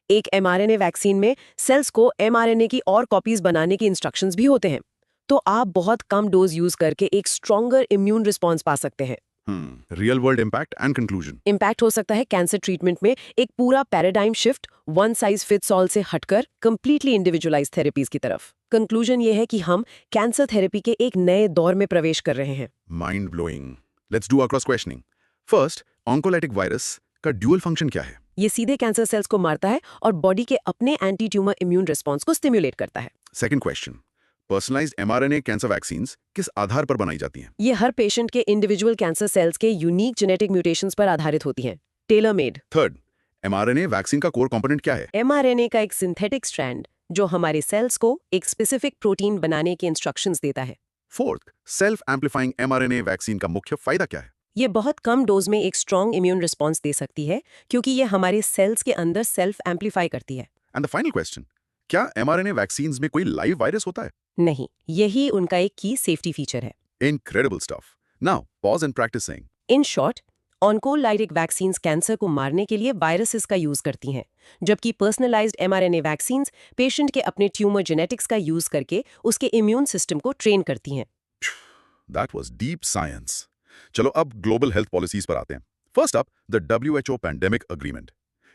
एक mRNA वैक्सीन में सेल्स को mRNA की और कॉपीज बनाने के इंस्ट्रक्शंस भी होते हैं, तो आप बहुत कम डोज यूज करके एक स्ट्रॉन्गर इम्यून रिस्पॉन्स पा सकते हैं। Real world impact and conclusion. Impact हो सकता है कैंसर ट्रीटमेंट में एक पूरा paradigm shift, one size fits all से हटकर कंप्लीटली इंडिविजुअलाइज थेरेपीज की तरफ। कंक्लूजन ये है कि हम कैंसर थेरेपी के एक नए दौर में प्रवेश कर रहे हैं। Mind blowing. Let's do our cross questioning. First, oncolytic virus का ड्यूअल फंक्शन क्या है? ये सीधे कैंसर सेल्स को मारता है और बॉडी के अपने एंटी ट्यूमर इम्यून रिस्पॉन्स को स्टिमुलेट करता है। Second question. Personalized mRNA cancer vaccines किस आधार पर बनाई जाती हैं? ये हर पेशेंट के इंडिविजुअल कैंसर सेल्स के यूनिक जेनेटिक म्यूटेशंस पर आधारित होती हैं, tailor made. Third, mRNA vaccine का कोर कंपोनेंट क्या है? mRNA का एक सिंथेटिक स्ट्रैंड जो हमारे सेल्स को एक स्पेसिफिक प्रोटीन बनाने के इंस्ट्रक्शंस देता है। Fourth, self-amplifying mRNA वैक्सीन का मुख्य फायदा क्या है? ये बहुत कम डोज में एक स्ट्रॉन्ग इम्यून रिस्पॉन्स दे सकती है क्योंकि ये हमारे सेल्स के अंदर सेल्फ एम्पलीफाई करती है। And the final question, क्या mRNA वैक्सीन्स में कोई लाइव वायरस होता है? नहीं, यही उनका एक की सेफ्टी फीचर है। Incredible stuff. Now, pause and practice saying. In short, oncolytic vaccines cancer को मारने के लिए वायरसेस का यूज करती हैं, जबकि पर्सनलाइज्ड mRNA वैक्सीन्स पेशेंट के अपने ट्यूमर जेनेटिक्स का यूज करके उसके इम्यून सिस्टम को ट्रेन करती हैं। That was deep science. चलो अब ग्लोबल हेल्थ पॉलिसीज पर आते हैं। First up, the WHO pandemic agreement.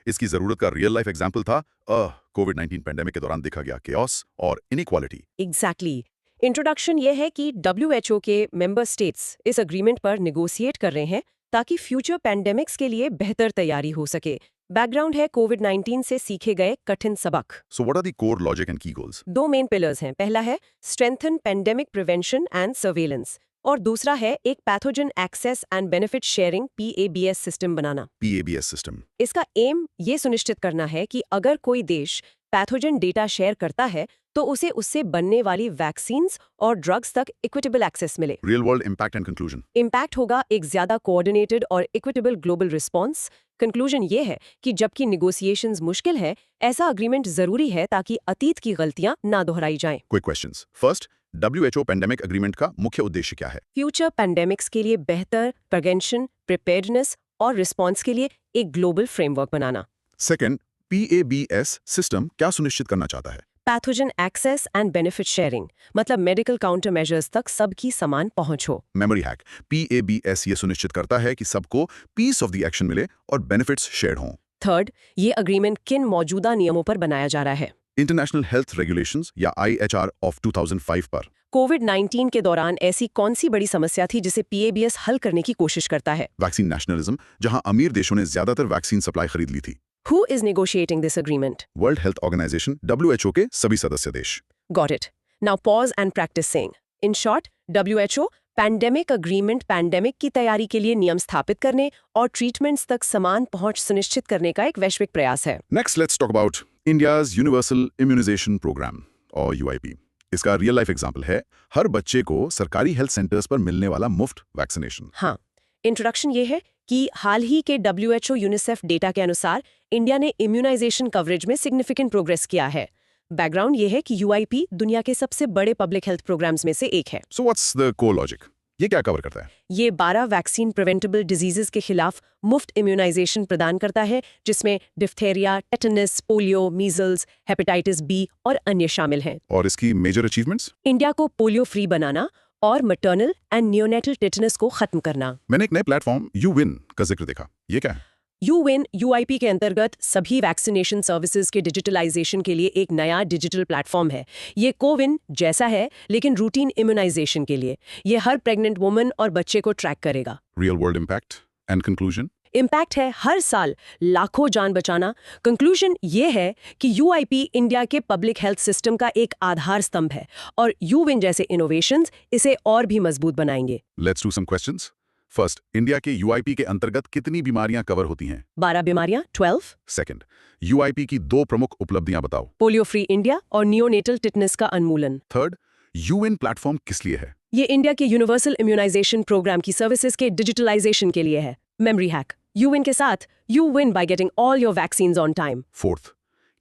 इसकी जरूरत का रियल लाइफ एग्जांपल था कोविड-19 पैंडेमिक के दौरान देखा गया केओस और इनइक्वालिटी। एग्जैक्टली। इंट्रोडक्शन ये है कि WHO के मेंबर स्टेट्स इस अग्रीमेंट पर निगोशिएट कर रहे हैं ताकि फ्यूचर पैंडेमिक्स के लिए बेहतर तैयारी हो सके। बैकग्राउंड है कोविड-19 से सीखे गए कठिन सबक। So what are the core logic and key goals? दो मेन पिलर्स हैं। पहला है strengthen pandemic prevention and surveillance और दूसरा है एक pathogen access and benefit sharing PABS system बनाना। PABS system. इसका एम ये सुनिश्चित करना है कि अगर कोई देश पैथोजन डेटा शेयर करता है तो उसे उससे बनने वाली वैक्सीन्स और ड्रग्स तक इक्विटेबल एक्सेस मिले। Real world impact and conclusion. Impact होगा एक ज्यादा कोऑर्डिनेटेड और इक्विटेबल ग्लोबल रिस्पॉन्स। कंक्लूजन ये है कि जबकि निगोशिएशंस मुश्किल है, ऐसा अग्रीमेंट जरूरी है ताकि अतीत की गलतियां ना दोहराई जाएं। Quick questions. First, WHO pandemic agreement का मुख्य उद्देश्य क्या है? फ्यूचर पैंडेमिक्स के लिए बेहतर प्रिवेंशन, प्रिपेयर्डनेस और रिस्पॉन्स के लिए एक ग्लोबल फ्रेमवर्क बनाना। सेकंड, PABS सिस्टम क्या सुनिश्चित करना चाहता है? Pathogen access and benefit sharing, मतलब मेडिकल काउंटर मेजर्स तक सबकी समान पहुंच हो। मेमोरी हैक, PABS ये सुनिश्चित करता है कि सबको पीस ऑफ द एक्शन मिले और बेनिफिट्स शेयर हों। थर्ड, ये अग्रीमेंट किन मौजूदा नियमों पर बनाया जा रहा है? इंटरनेशनल हेल्थ रेगुलेशंस या IHR ऑफ 2005 पर। कोविड-19 के दौरान ऐसी कौन सी बड़ी समस्या थी जिसे PABS हल करने की कोशिश करता है? वैक्सीन नेशनलिज्म, जहां अमीर देशों ने ज्यादातर वैक्सीन सप्लाई खरीद ली थी। Who is negotiating this agreement? World health organisation WHO के सभी सदस्य देश। Got it. Now pause and practice saying. In short, WHO pandemic agreement pandemic की तैयारी के लिए नियम स्थापित करने और ट्रीटमेंट्स तक समान पहुंच सुनिश्चित करने का एक वैश्विक प्रयास है। Next, let's talk about India's Universal Immunization Program, or UIP. इसका रियल लाइफ एग्जाम्पल है हर बच्चे को सरकारी हेल्थ सेंटर्स पर मिलने वाला मुफ्त वैक्सीनेशन। हाँ, इंट्रोडक्शन ये है कि हाल ही के WHO यूनिसेफ डेटा के अनुसार इंडिया ने इम्यूनाइजेशन कवरेज में सिग्निफिकेंट प्रोग्रेस किया है। बैकग्राउंड ये है कि UIP दुनिया के सबसे बड़े पब्लिक हेल्थ प्रोग्राम्स में से एक है। So what's the core logic? ये क्या कवर करता है? ये 12 वैक्सीन प्रिवेंटेबल डिजीजेस के खिलाफ मुफ्त इम्यूनाइजेशन प्रदान करता है, जिसमें diphtheria, tetanus, polio, measles, hepatitis B और अन्य शामिल हैं। और इसकी मेजर अचीवमेंट्स? इंडिया को पोलियो फ्री बनाना और मैटरनल एंड नियोनेटल टेटनस को खत्म करना। मैंने एक नए प्लेटफॉर्म YouWin का जिक्र देखा, ये क्या है? YouWin UIP के अंतर्गत सभी वैक्सीनेशन सर्विसेज के डिजिटलाइजेशन के लिए एक नया डिजिटल प्लेटफॉर्म है। ये कोविन जैसा है, लेकिन रूटीन इम्यूनाइजेशन के लिए। ये हर प्रेग्नेंट वुमन और बच्चे को ट्रैक करेगा। Real world impact and conclusion? Impact है हर साल लाखों जान बचाना। कंक्लूजन ये है कि UIP इंडिया के पब्लिक हेल्थ सिस्टम का एक आधार स्तंभ है और YouWin जैसे इनोवेशंस इसे और भी मजबूत बनाएंगे। Let's do some questions. First, India के UIP के अंतर्गत कितनी बीमारियां कवर होती हैं? 12 बीमारियां, 12। सेकंड, UIP की 2 प्रमुख उपलब्धियां बताओ। पोलियो फ्री इंडिया और नियोनेटल टिटनेस का उन्मूलन। थर्ड, YouWin प्लेटफॉर्म किस लिए है? ये इंडिया के यूनिवर्सल इम्यूनाइजेशन प्रोग्राम की सर्विसेज के डिजिटलाइजेशन के लिए है। मेमोरी हैक, YouWin के साथ you win by getting all your vaccines on time। Fourth,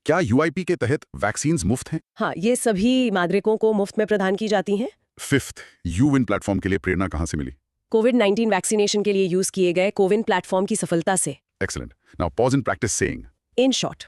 क्या UIP के तहत वैक्सीन्स मुफ्त हैं? हाँ, ये सभी नागरिकों को मुफ्त में प्रदान की जाती हैं। फिफ्थ, YouWin प्लेटफॉर्म के लिए प्रेरणा कहां से मिली? कोविड-19 वैक्सीनेशन के लिए यूज किए गए कोविन प्लेटफॉर्म की सफलता से। Excellent. Now pause and practice saying. In short,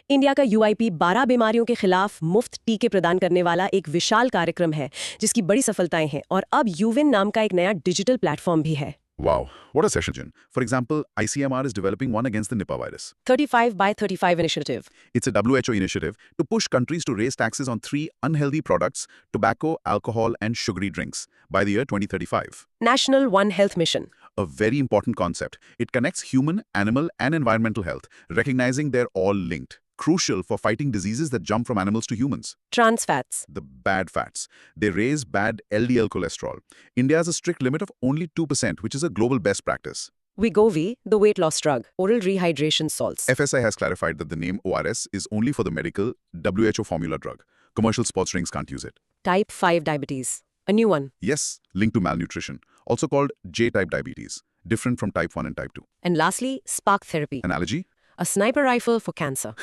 India का UIP 12 बीमारियों के खिलाफ मुफ्त टीके प्रदान करने वाला एक विशाल कार्यक्रम है, जिसकी बड़ी सफलताएं हैं, और अब YouWin नाम का एक नया डिजिटल प्लेटफॉर्म भी है। Wow, what a session, Jin. For example, ICMR is developing one against the Nipah virus. 35 by 35 initiative. It's a WHO initiative to push countries to raise taxes on 3 unhealthy products: tobacco, alcohol, and sugary drinks by the year 2035. National One Health Mission. A very important concept. It connects human, animal, and environmental health, recognizing they're all linked. Crucial for fighting diseases that jump from animals to humans. Trans fats. The bad fats. They raise bad LDL cholesterol. India has a strict limit of only 2%, which is a global best practice. Wegovy, the weight loss drug, oral rehydration salts. FSI has clarified that the name ORS is only for the medical WHO formula drug. Commercial sports drinks can't use it. Type 5 diabetes, a new one. Yes, linked to malnutrition, also called J-type diabetes, different from type 1 and type 2. And lastly, spark therapy, Analogy? a sniper rifle for cancer.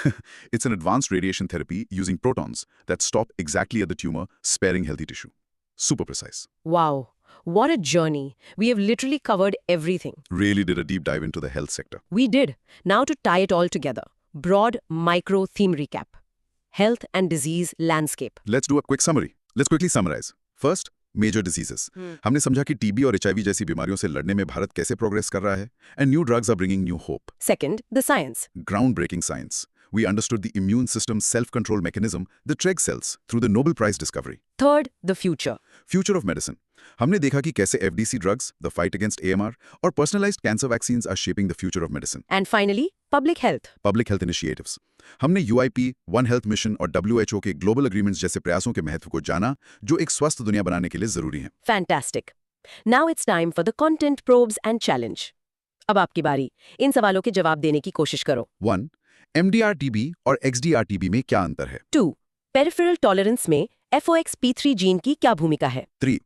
It's an advanced radiation therapy using protons that stop exactly at the tumor, sparing healthy tissue. Super precise. Wow, what a journey. We have literally covered everything. Really did a deep dive into the health sector. We did. Now to tie it all together. Broad micro theme recap. Health and disease landscape. Let's do a quick summary. Let's quickly summarize. First, major diseases. हमने समझा कि टीबी और HIV जैसी बीमारियों से लड़ने में भारत कैसे प्रोग्रेस कर रहा है, and new drugs are bringing new hope. Second, the science. Ground breaking science. We understood the immune system's self-control mechanism, the Treg cells, through the Nobel Prize discovery. Third, the future. Future of medicine. हमने देखा कि कैसे FDC drugs, the fight against AMR, और personalized cancer vaccines are shaping the future of medicine. And finally, public health. Public health initiatives. हमने UIP, One Health Mission और WHO के global agreements जैसे प्रयासों के महत्व को जाना, जो एक स्वस्थ दुनिया बनाने के लिए जरूरी हैं। Fantastic. Now it's time for the content probes and challenge. अब आपकी बारी। इन सवालों के जवाब देने की कोशिश करो। 1. MDR-TB और XDR-TB में क्या अंतर है? 2. Peripheral tolerance में FOXP3 जीन की क्या भूमिका है? 3.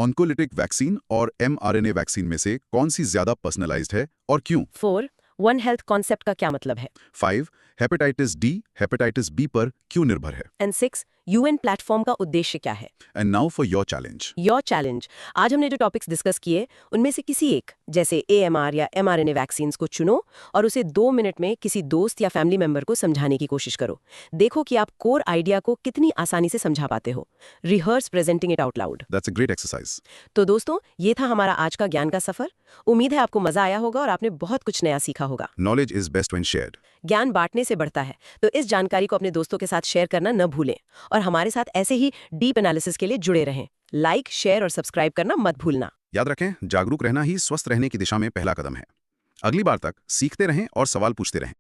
ऑन्कोलिटिक वैक्सीन और mRNA वैक्सीन में से कौन सी ज्यादा पर्सनलाइज्ड है और क्यों? 4. वन हेल्थ कॉन्सेप्ट का क्या मतलब है? 5. हेपेटाइटिस D, हेपेटाइटिस B पर क्यों निर्भर है? एंड 6. UN प्लेटफॉर्म का उद्देश्य क्या है? And now for your challenge. Your challenge. आज हमने जो टॉपिक्स डिस्कस किए उनमें से किसी एक, जैसे AMR या mRNA वैक्सीन्स को चुनो और उसे 2 मिनट में किसी दोस्त या फैमिली मेंबर को समझाने की कोशिश करो। देखो कि आप कोर आइडिया को कितनी आसानी से समझा पाते हो। Rehearse presenting it out loud. That's a great exercise. तो दोस्तों, ये था हमारा आज का ज्ञान का सफर। उम्मीद है आपको मजा आया होगा और आपने बहुत कुछ नया सीखा होगा। Knowledge is best when shared. ज्ञान बांटने से बढ़ता है, तो इस जानकारी को अपने दोस्तों के साथ शेयर करना न भूलें और हमारे साथ ऐसे ही डीप एनालिसिस के लिए जुड़े रहें। लाइक, शेयर और सब्सक्राइब करना मत भूलना। याद रखें, जागरूक रहना ही स्वस्थ रहने की दिशा में पहला कदम है। अगली बार तक सीखते रहें और सवाल पूछते रहें।